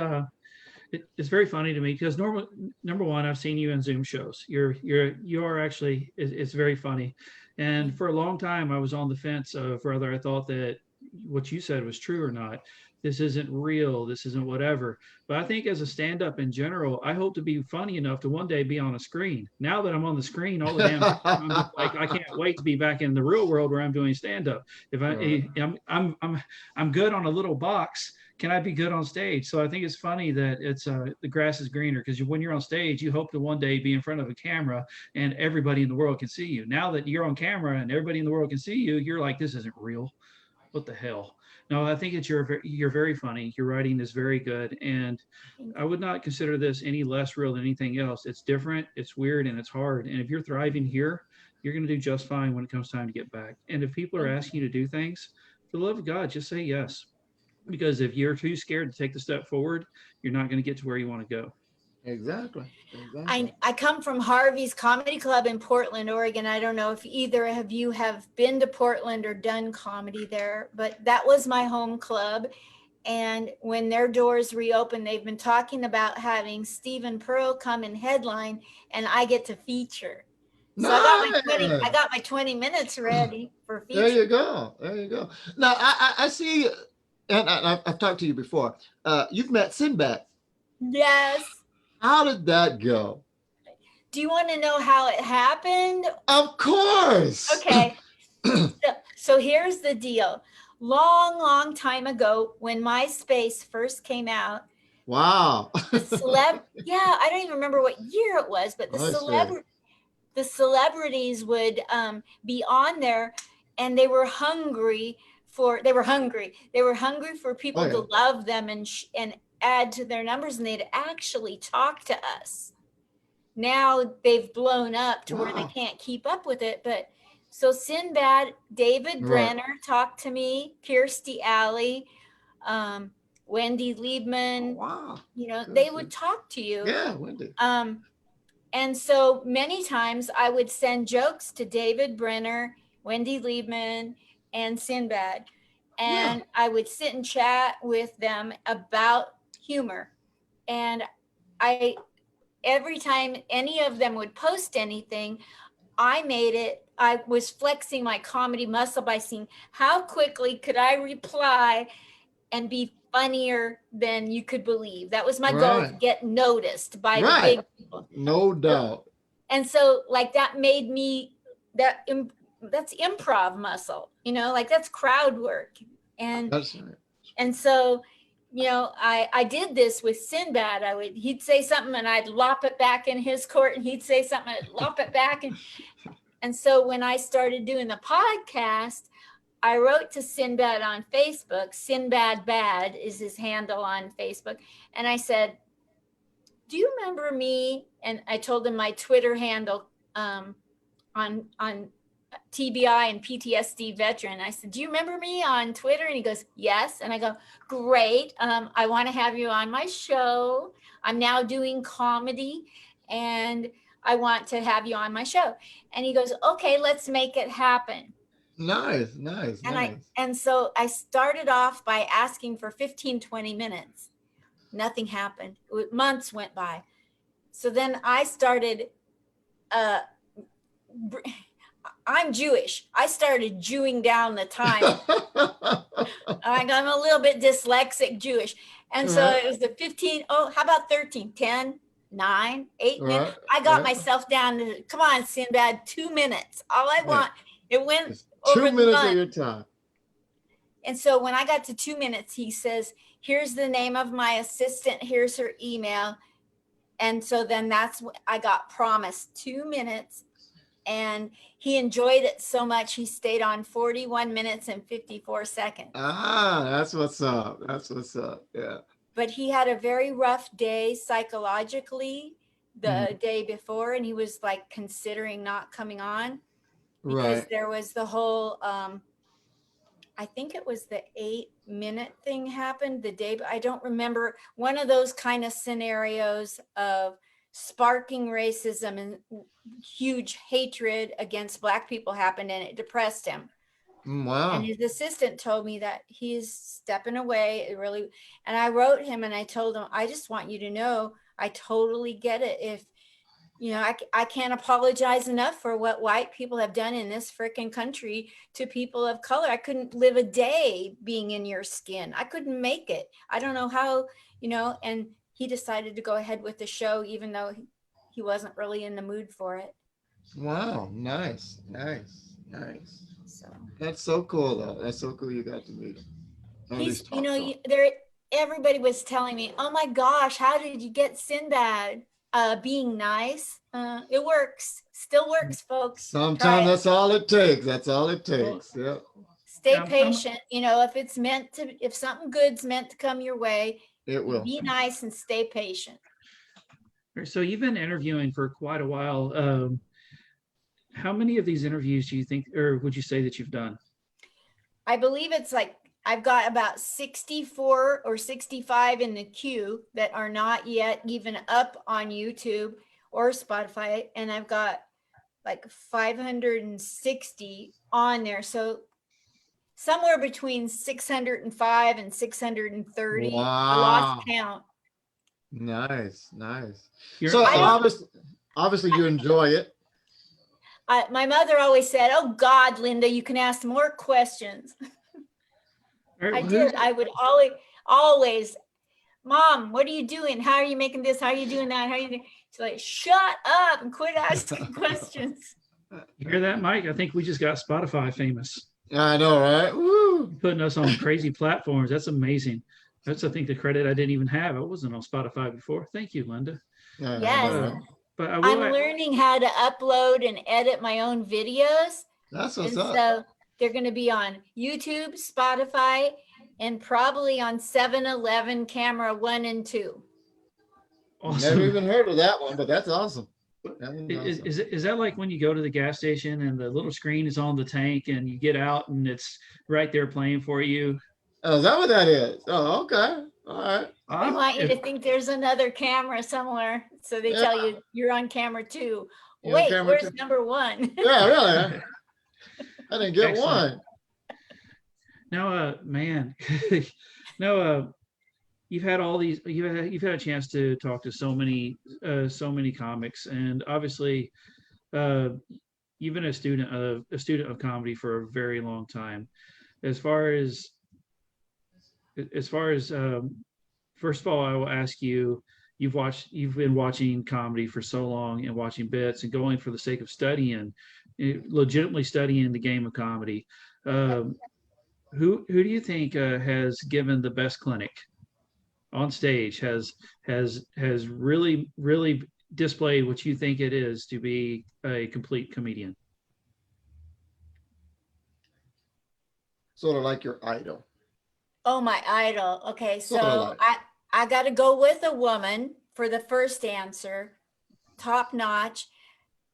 it's very funny to me because number one, I've seen you in Zoom shows. You are actually it's very funny, and for a long time I was on the fence of whether I thought that what you said was true or not. This isn't real. This isn't whatever. But I think as a stand-up in general, I hope to be funny enough to one day be on a screen. Now that I'm on the screen all the damn time, I'm just like I can't wait to be back in the real world where I'm doing stand-up. If Right. I'm good on a little box, can I be good on stage? So I think it's funny that it's the grass is greener because when you're on stage, you hope to one day be in front of a camera and everybody in the world can see you. Now that you're on camera and everybody in the world can see you, you're like, this isn't real. What the hell? No, I think you're very funny. Your writing is very good, and I would not consider this any less real than anything else. It's different, it's weird, and it's hard. And if you're thriving here, you're going to do just fine when it comes time to get back. And if people are asking you to do things, for the love of God, just say yes. Because if you're too scared to take the step forward, you're not going to get to where you want to go. Exactly. Exactly. I come from Harvey's Comedy Club in Portland, Oregon. I don't know if either of you have been to Portland or done comedy there, but that was my home club. And when their doors reopened, they've been talking about having Stephen Pearl come and headline, and I get to feature. So I Nice. got my 20 minutes ready for There feature. you go. There you go. Now I see, and I've talked to you before. You've met Sinbad. Yes. How did that go? Do you want to know how it happened? Of course. Okay. So here's the deal. Long time ago, when MySpace first came out, Wow. yeah, I don't even remember what year it was, but MySpace. the celebrities would be on there, and they were hungry for Oh people yeah. to love them and add to their numbers, and they'd actually talk to us. Now they've blown up to where they Wow. can't keep up with it. But so Sinbad, David Right. Brenner talked to me, Kirstie Alley, Wendy Oh, Liebman, wow. you know, Good, they would good. talk to you. Yeah, Wendy. And so many times I would send jokes to David Brenner, Wendy Liebman, and Sinbad. Yeah. And I would sit and chat with them about humor. And every time any of them would post anything, I was flexing my comedy muscle by seeing how quickly could I reply and be funnier than you could believe. That was my goal, to Right. get noticed by the Right. big people. No doubt. And so like that made me that's improv muscle, you know, like that's crowd work. That's right. And so I did this with Sinbad. He'd say something and I'd lop it back in his court, and he'd say something, I'd lop it back. And so when I started doing the podcast, I wrote to Sinbad on Facebook. Sinbad Bad is his handle on Facebook. And I said, do you remember me? And I told him my Twitter handle on TBI and PTSD veteran. I said, do you remember me on Twitter? And he goes, yes. And I go, great. I want to have you on my show. I'm now doing comedy and I want to have you on my show. And he goes, okay, let's make it happen. Nice. And so I started off by asking for 15, 20 minutes. Nothing happened. Months went by. So then I started, I'm Jewish. I started Jewing down the time. I'm a little bit dyslexic Jewish. And so it was the 15, how about 13, 10, 9, 8 minutes. I got myself down to, come on, Sinbad, 2 minutes. All I want. It went Just over 2 minutes the of your time. And so when I got to 2 minutes, he says, here's the name of my assistant. Here's her email. And so then that's what I got promised, 2 minutes. And he enjoyed it so much, he stayed on 41 minutes and 54 seconds. That's what's up. Yeah. But he had a very rough day psychologically the day before, and he was like considering not coming on because there was the whole, I think it was the 8-minute thing happened the day, but I don't remember, one of those kind of scenarios of sparking racism and huge hatred against Black people happened, and it depressed him. Wow. And his assistant told me that he's stepping away. And I wrote him and I told him, I just want you to know, I totally get it. If, I can't apologize enough for what white people have done in this freaking country to people of color. I couldn't live a day being in your skin. I couldn't make it. I don't know how, and he decided to go ahead with the show, even though he wasn't really in the mood for it. Wow. Nice. So That's so cool, though. That's so cool you got to meet him. he's, everybody was telling me, oh my gosh, how did you get Sinbad? Being nice. It works. Still works, folks. Sometimes that's all it takes. Yeah. Stay patient. If something good's meant to come your way, It will. Be nice and stay patient. So you've been interviewing for quite a while. How many of these interviews do you think, or would you say that you've done? I believe it's like I've got about 64 or 65 in the queue that are not yet even up on YouTube or Spotify. And I've got like 560 on there. So somewhere between 605 and 630. Wow. I lost count. Nice. So obviously you enjoy it. My mother always said, oh God, Linda, you can ask more questions. I did. I would always, Mom, what are you doing? How are you making this? How are you doing that? How are you doing? She's like, shut up and quit asking questions. You hear that, Mike? I think we just got Spotify famous. I know, right? Woo! Putting us on crazy platforms. That's amazing. That's, I think, the credit I didn't even have. I wasn't on Spotify before. Thank you, Linda. Yes. But I'm learning how to upload and edit my own videos. That's what's up. So they're going to be on YouTube, Spotify, and probably on 7-Eleven camera 1 and 2. Awesome. Never even heard of that one, but that's awesome. Is that like when you go to the gas station and the little screen is on the tank and you get out and it's right there playing for you? Oh, is that what that is? Oh, okay. All right. I want you to think there's another camera somewhere. So they tell you you're on camera 2. Wait, where's number 1? Yeah, really. I didn't get one. Now, man, you've had all these. You've had a chance to talk to so many comics, and obviously, you've been a student of comedy for a very long time. As far as first of all, I will ask you. You've been watching comedy for so long and watching bits and going for the sake of studying, legitimately studying the game of comedy. Who do you think has given the best clinic? on stage has really displayed what you think it is to be a complete comedian? Sort of like your idol. Oh, my idol. Okay, Sort of so like. I got to go with a woman for the first answer. Top notch.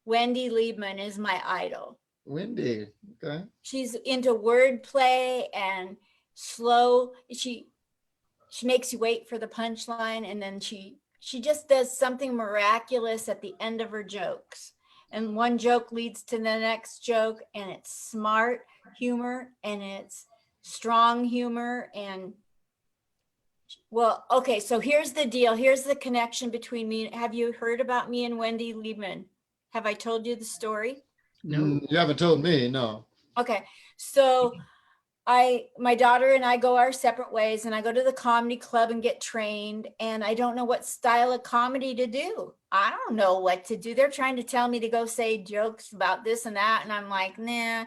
Wendy Liebman is my idol. Wendy. Okay. She's into wordplay and slow. She makes you wait for the punchline, and then she just does something miraculous at the end of her jokes. And one joke leads to the next joke, and it's smart humor and it's strong humor. And well, okay, so here's the deal. Here's the connection between me. Have you heard about me and Wendy Liebman? Have I told you the story? No. You haven't told me, no. Okay, so my daughter and I go our separate ways, and I go to the comedy club and get trained, and I don't know what style of comedy to do. I don't know what to do. They're trying to tell me to go say jokes about this and that, and I'm like, nah.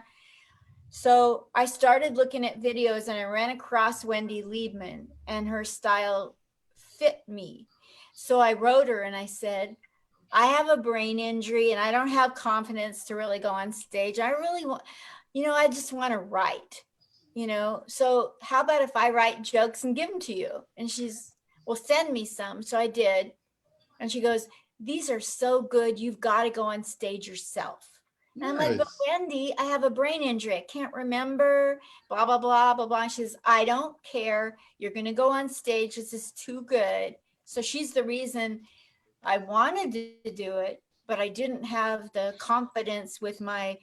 So I started looking at videos, and I ran across Wendy Liebman, and her style fit me. So I wrote her and I said, I have a brain injury and I don't have confidence to really go on stage. I really want, I just want to write, So how about if I write jokes and give them to you? And she's, well, send me some. So I did. And she goes, these are so good. You've got to go on stage yourself. And I'm like, but Nice. Wendy, I have a brain injury. I can't remember, blah, blah, blah, blah, blah. She says, I don't care. You're going to go on stage. This is too good. So she's the reason I wanted to do it, but I didn't have the confidence with my,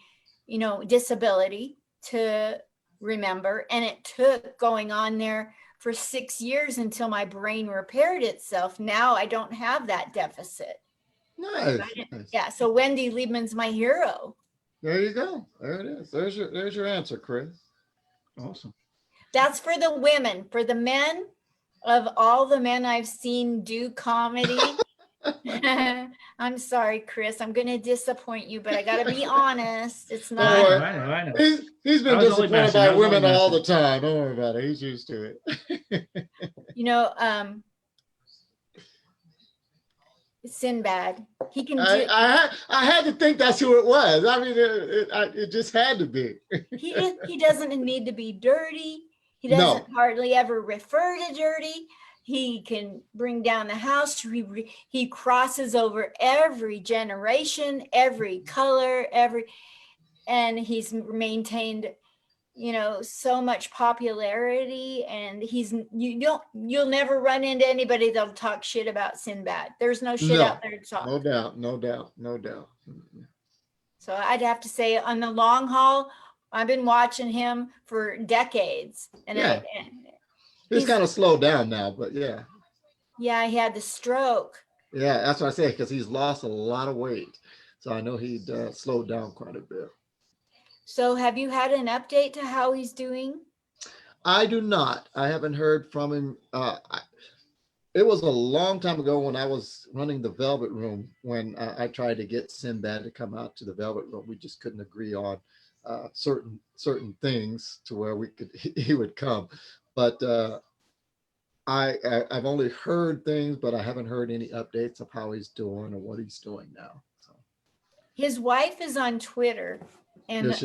disability to remember. And it took going on there for 6 years until my brain repaired itself. Now I don't have that deficit. Nice. Nice. Yeah. So Wendy Liebman's my hero. There you go. There it is. There's your answer, Chris. Awesome. That's for the women. For the men, of all the men I've seen do comedy, I'm sorry, Chris. I'm going to disappoint you, but I got to be honest. It's not. I know. He's been disappointed by women all the time. Don't worry about it. He's used to it. Sinbad. He can do. I had to think that's who it was. I mean, it just had to be. He doesn't need to be dirty. He doesn't hardly ever refer to dirty. He can bring down the house. He crosses over every generation, every color, and he's maintained, so much popularity. And you'll never run into anybody that'll talk shit about Sinbad. There's no shit out there to talk. No doubt. So I'd have to say, on the long haul, I've been watching him for decades, and yeah. He's kind of slowed down now, but yeah. Yeah, he had the stroke. Yeah, that's what I say, because he's lost a lot of weight. So I know he'd slowed down quite a bit. So have you had an update to how he's doing? I do not. I haven't heard from him. It was a long time ago when I was running the Velvet Room, when I tried to get Sinbad to come out to the Velvet Room. We just couldn't agree on certain things to where he would come. But I've only heard things, but I haven't heard any updates of how he's doing or what he's doing now. So. His wife is on Twitter, and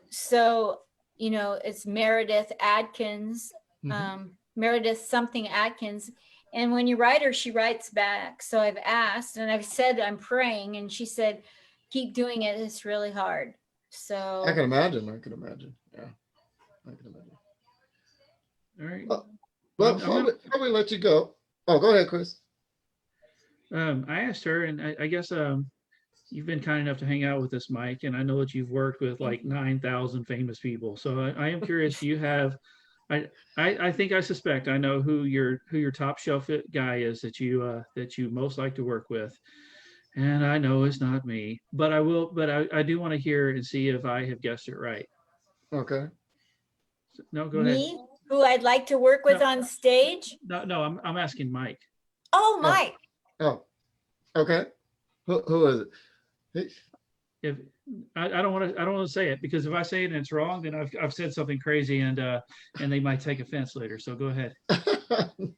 so it's Meredith Adkins, Meredith something Adkins. And when you write her, she writes back. So I've asked, and I've said I'm praying, and she said, keep doing it. It's really hard. So I can imagine. Yeah, I can imagine. All right. Well, before we let you go. Oh, go ahead, Chris. I asked her, and I guess you've been kind enough to hang out with us, Mike, and I know that you've worked with like 9,000 famous people. So I am curious, do you have, I think I suspect I know who your top shelf guy is that you most like to work with. And I know it's not me, but I do want to hear and see if I have guessed it right. Okay. No, go ahead. Me, who I'd like to work with on stage? No, I'm asking Mike. Oh, Mike. Oh, okay. Who is it? if I don't want to say it, because if I say it and it's wrong, then I've said something crazy, and they might take offense later. So go ahead.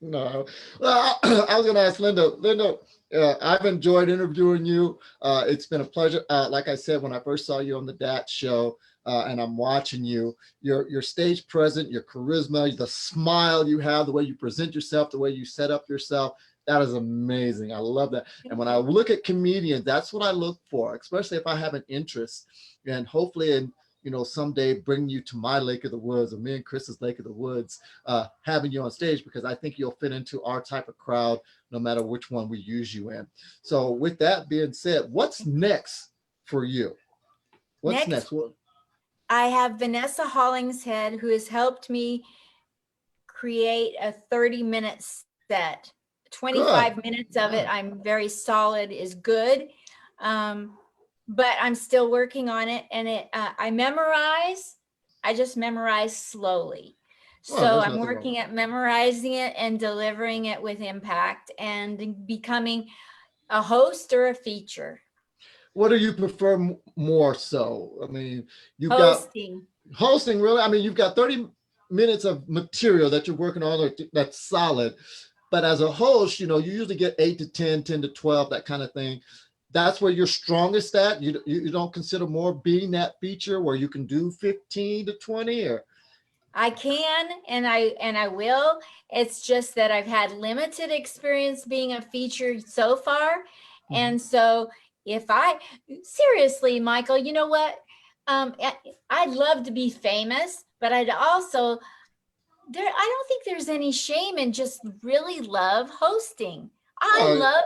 No. Well, I was going to ask Linda. Linda, I've enjoyed interviewing you. It's been a pleasure. Like I said, when I first saw you on the Dat Show, and I'm watching you, your stage presence, your charisma, the smile you have, the way you present yourself, the way you set up yourself, that is amazing. I love that. And when I look at comedians, that's what I look for, especially if I have an interest. And hopefully, someday bring you to my Lake of the Woods, or me and Chris's Lake of the Woods, having you on stage, because I think you'll fit into our type of crowd, no matter which one we use you in. So with that being said, what's next for you? What's next? I have Vanessa Hollingshead, who has helped me create a 30-minute set. 25 minutes of it, I'm very solid, is good. But I'm still working on it. And I just memorize slowly. So I'm working at memorizing it and delivering it with impact and becoming a host or a feature. What do you prefer more so? I mean, you've hosting. got hosting, really? I mean, you've got 30 minutes of material that you're working on that's solid. But as a host, you usually get 8 to 10, 10 to 12, that kind of thing. That's where you're strongest at. You don't consider more being that feature where you can do 15 to 20, or? I can, and I will. It's just that I've had limited experience being a feature so far. And so seriously, Michael, you know what? I'd love to be famous, but I don't think there's any shame in just really love hosting. I love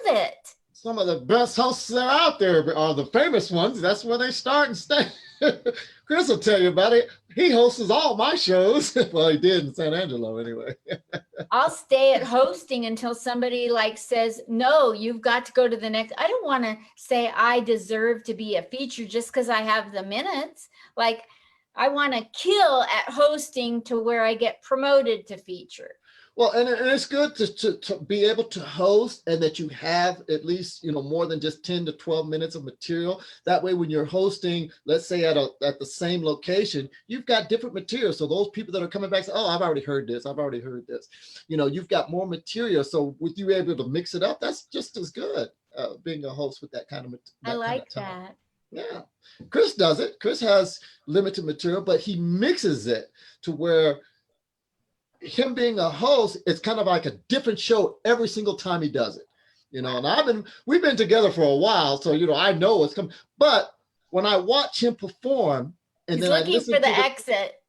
it. Some of the best hosts that are out there are the famous ones. That's where they start and stay. Chris will tell you about it. He hosts all my shows. Well, he did in San Angelo anyway. I'll stay at hosting until somebody says, no, you've got to go to the next. I don't want to say I deserve to be a feature just because I have the minutes. I want to kill at hosting to where I get promoted to feature. Well, and it's good to be able to host, and that you have at least, more than just 10 to 12 minutes of material. That way, when you're hosting, let's say at the same location, you've got different material. So those people that are coming back say, oh, I've already heard this. I've already heard this. You've got more material. So with you able to mix it up, that's just as good, being a host with that kind of I like time. that. Yeah. Chris does it. Chris has limited material, but he mixes it to where him being a host, it's kind of like a different show every single time he does it, and we've been together for a while, so I know what's coming. But when I watch him perform, and He's then looking for the exit.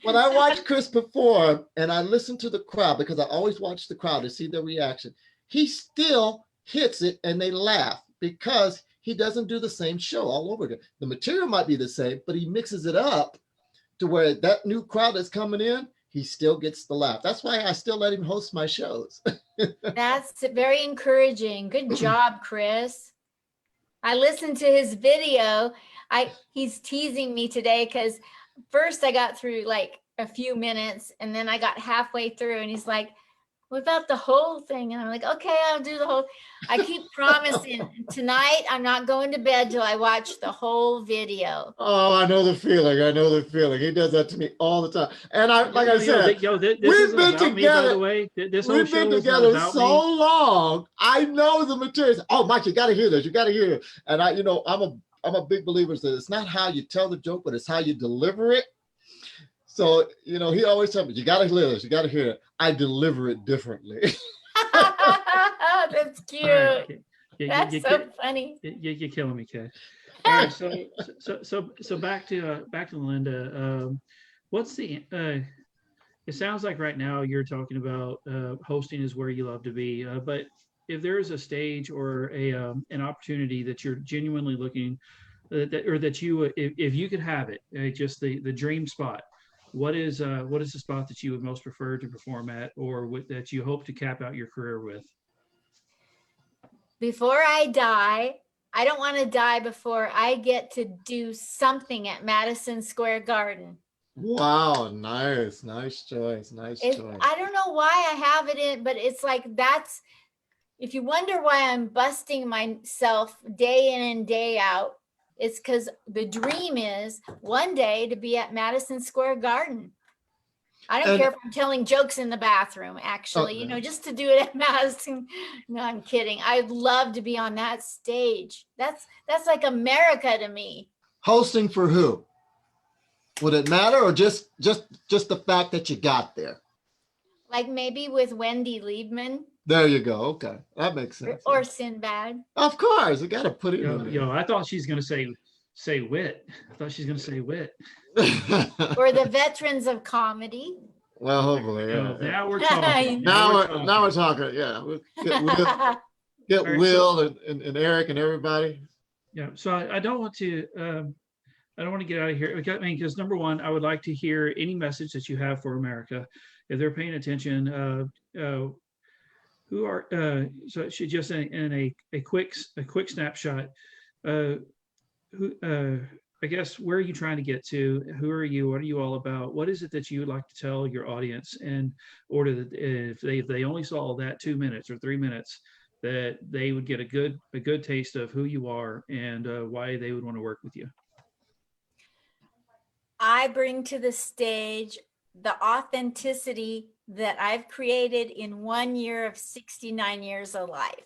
When I watch Chris perform and I listen to the crowd, because I always watch the crowd to see their reaction, he still hits it and they laugh, because he doesn't do the same show all over again. The material might be the same, but he mixes it up to where that new crowd that's coming in, he still gets the laugh. That's why I still let him host my shows. That's very encouraging. Good job, Chris. I listened to his video. He's teasing me today because first I got through a few minutes, and then I got halfway through, and he's like, what about the whole thing? And I'm like, okay, I'll do the whole. I keep promising tonight I'm not going to bed till I watch the whole video. Oh, I know the feeling. I know the feeling. He does that to me all the time. And I said, we've been together. By the way, we've been together so long. I know the materials. Oh, Mike, you got to hear this. You got to hear it. And I'm a big believer that it's not how you tell the joke, but it's how you deliver it. So, he always tells me, you got to hear this. You got to hear it. I deliver it differently. That's cute. Right. That's so funny. You're killing me, Kay. All right. So back to Linda. What's the, it sounds like right now you're talking about hosting is where you love to be. But if there is a stage or an opportunity that you're genuinely looking, that you, if you could have it, just the dream spot, what is the spot that you would most prefer to perform at, or that you hope to cap out your career with? Before I die, I don't want to die before I get to do something at Madison Square Garden. Wow, nice choice. I don't know why I have it in, but it's If you wonder why I'm busting myself day in and day out, it's because the dream is one day to be at Madison Square Garden. I don't And- care if I'm telling jokes in the bathroom, actually, you know, just to do it at Madison. No, I'm kidding. I'd love to be on that stage. That's like America to me. Hosting for who? Would it matter, or just the fact that you got there? Like maybe with Wendy Liebman There you go. Okay, that makes sense. or Sinbad. Of course, you got to put it in there. I thought she's going to say wit. I thought she's going to say wit. Or the veterans of comedy. Well, hopefully, yeah. Now we're talking. Now we're talking. Yeah, get Will and Eric and everybody. Yeah. So I don't want to. I don't want to get out of here. Because number one, I would like to hear any message that you have for America, if they're paying attention. Who are so she just in a quick snapshot. Who I guess, where are you trying to get to? Who are you? What are you all about? What is it that you would like to tell your audience in order that if they only saw that 2 minutes or 3 minutes, that they would get a good taste of who you are and why they would want to work with you? I bring to the stage the authenticity that I've created in 1 year of 69 years of life.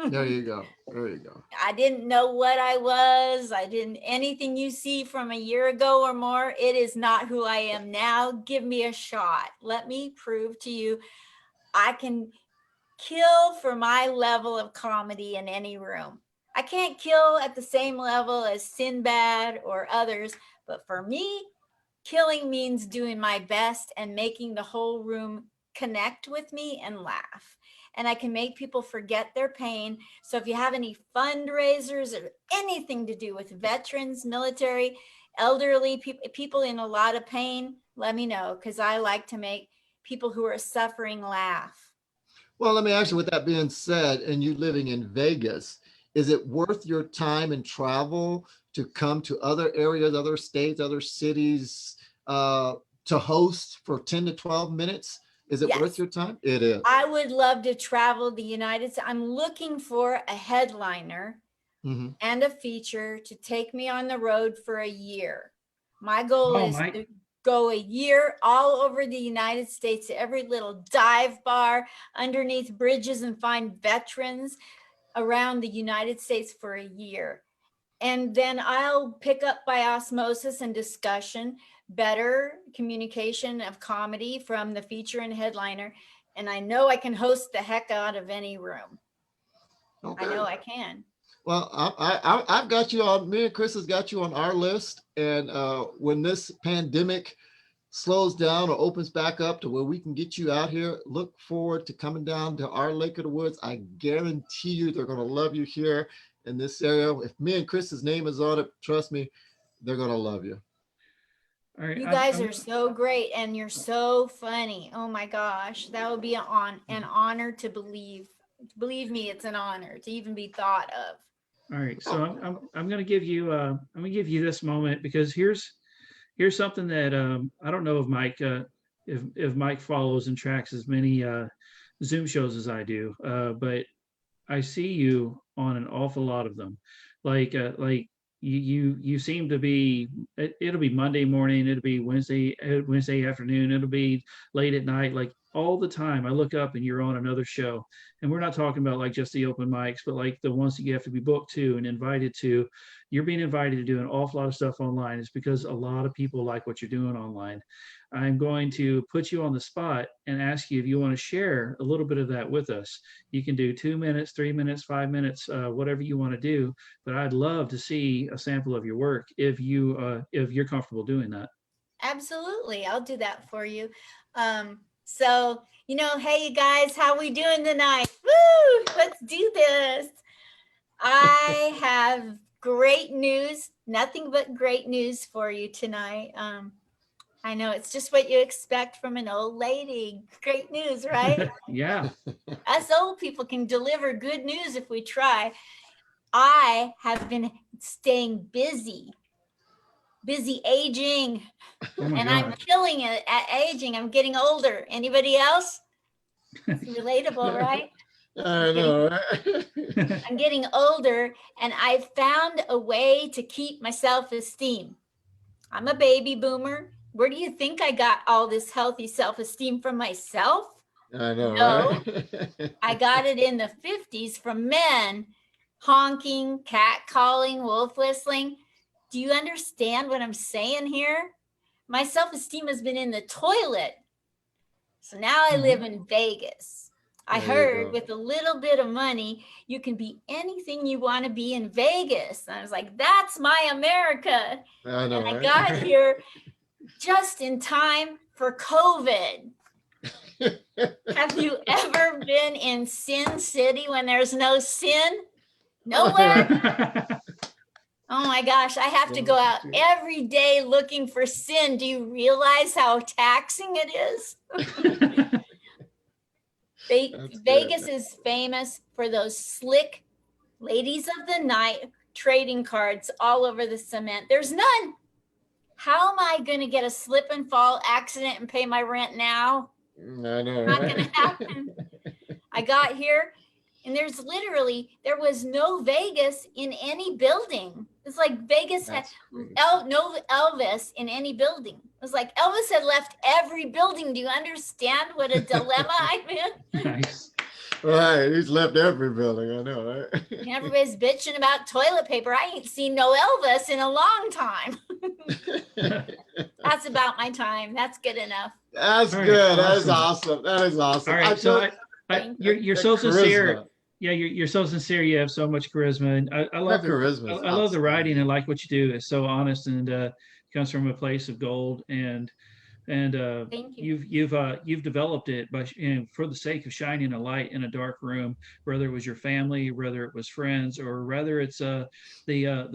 There you go. There you go. I didn't know what I was. Anything you see from a year ago or more, it is not who I am now. Give me a shot. Let me prove to you I can kill for my level of comedy in any room. I can't kill at the same level as Sinbad or others, but for me, killing means doing my best and making the whole room connect with me and laugh. And I can make people forget their pain. So if you have any fundraisers or anything to do with veterans, military, elderly people in a lot of pain, let me know, because I like to make people who are suffering laugh. Well, let me ask you, with that being said, and you living in Vegas, is it worth your time and travel to come to other areas, other states, other cities to host for 10 to 12 minutes? Is it worth your time? It is. I would love to travel the United States. I'm looking for a headliner and a feature to take me on the road for a year. My goal is to go a year all over the United States, every little dive bar, underneath bridges, and find veterans around the United States for a year. And then I'll pick up by osmosis and discussion better communication of comedy from the feature and headliner. And I know I can host the heck out of any room. Okay. I know I can. Well, I've got you on, me and Chris has got you on our list. And when this pandemic slows down or opens back up to where we can get you out here, look forward to coming down to our Lake of the Woods. I guarantee you they're going to love you here in this area. If me and Chris's name is on it, trust me, they're going to love you. All right, you guys are so great and you're so funny. Oh my gosh, that would be an honor to believe. Believe me, it's an honor to even be thought of. All right, so I'm going to give you this moment, because here's something that I don't know if Mike if Mike follows and tracks as many Zoom shows as I do, but I see you on an awful lot of them. Like you seem to be. It'll be Monday morning. It'll be Wednesday afternoon. It'll be late at night. Like all the time, I look up and you're on another show. And we're not talking about like just the open mics, but like the ones that you have to be booked to and invited to. You're being invited to do an awful lot of stuff online. It's because a lot of people like what you're doing online. I'm going to put you on the spot and ask you if you want to share a little bit of that with us. You can do 2 minutes, 3 minutes, 5 minutes, whatever you want to do. But I'd love to see a sample of your work if you're comfortable doing that. Absolutely, I'll do that for you. So, hey, you guys, how we doing tonight? Woo! Let's do this. I have great news, nothing but great news for you tonight. I know it's just what you expect from an old lady. Great news, right? Yeah. Us old people can deliver good news if we try. I have been staying busy aging. And I'm killing it at aging. I'm getting older. Anybody else? It's relatable, right? I know, right? I'm getting older and I've found a way to keep my self-esteem. I'm a baby boomer. Where do you think I got all this healthy self-esteem from myself? I know, No, right? I got it in the 50s from men honking, catcalling, wolf whistling. Do you understand what I'm saying here? My self-esteem has been in the toilet. So now I live in Vegas. I There you heard go. with a little bit of money, you can be anything you want to be in Vegas. And I was like, that's my America. I know, And I right? got here just in time for COVID. Have you ever been in Sin City when there's no sin? Nowhere. Oh my gosh, I have to go out every day looking for sin. Do you realize how taxing it is? Vegas is famous for those slick ladies of the night trading cards all over the cement. There's none. How am I going to get a slip and fall accident and pay my rent now? I know, Not right? going to happen. I got here and there was no Vegas in any building. It's like Vegas had no Elvis in any building. It was like Elvis had left every building. Do you understand what a dilemma I'm in? Nice. Right, he's left every building. I know, right? And everybody's bitching about toilet paper. I ain't seen no Elvis in a long time. That's about my time. That's good enough. That's All good. right, That is awesome. awesome. That is awesome. All right, so you're so sincere. Charisma. Yeah, you're so sincere. You have so much charisma, and I love That charisma is I love the outstanding. writing and like what you do. It's so honest and comes from a place of gold. And Thank you. you've developed it by for the sake of shining a light in a dark room, whether it was your family, whether it was friends, or whether it's the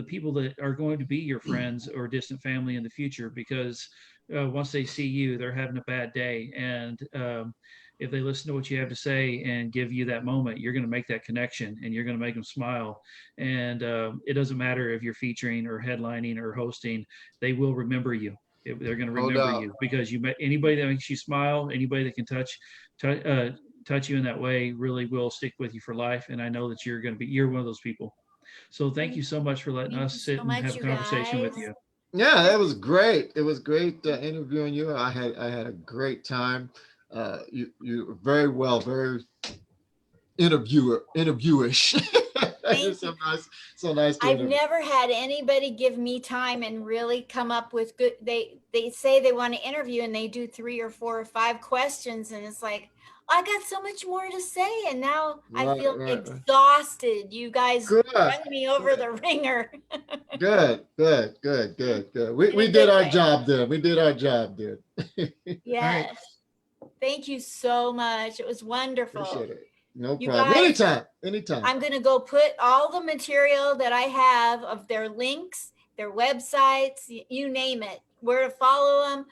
people that are going to be your friends or distant family in the future. Because once they see you, they're having a bad day, and if they listen to what you have to say and give you that moment, you're going to make that connection and you're going to make them smile. And it doesn't matter if you're featuring or headlining or hosting; they will remember you. They're going to No remember doubt. you because you met anybody that makes you smile, anybody that can touch you in that way really will stick with you for life. And I know that you're one of those people. So thank you so much for letting Thank us you sit so and much, have a you conversation with guys. you. Yeah, that was great. It was great interviewing you. I had a great time. You were very well, very interviewish. Thank It's you. so nice to I've interview. never had anybody give me time and really come up with good. They say they want to interview and they do 3 or 4 or 5 questions and it's like, I got so much more to say and now I Right, feel right. exhausted. You guys Good. run me over the ringer. Good. We In a did good our way. job, dude. We did our job, dude. Yes. Thank you so much. It was wonderful. Appreciate it. No You problem. guys, Anytime. I'm going to go put all the material that I have of their links, their websites, you name it, where to follow them,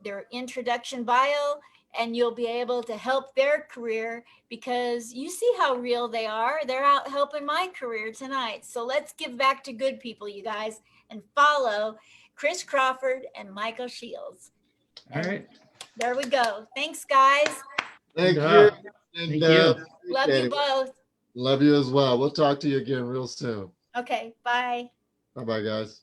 their introduction bio, and you'll be able to help their career because you see how real they are. They're out helping my career tonight. So let's give back to good people, you guys, and follow Chris Crawford and Michael Shields. All right. There we go. Thanks, guys. Thank Good you. job. And, Thank you. Love you both. Love you as well. We'll talk to you again real soon. Okay, bye. Bye-bye, guys.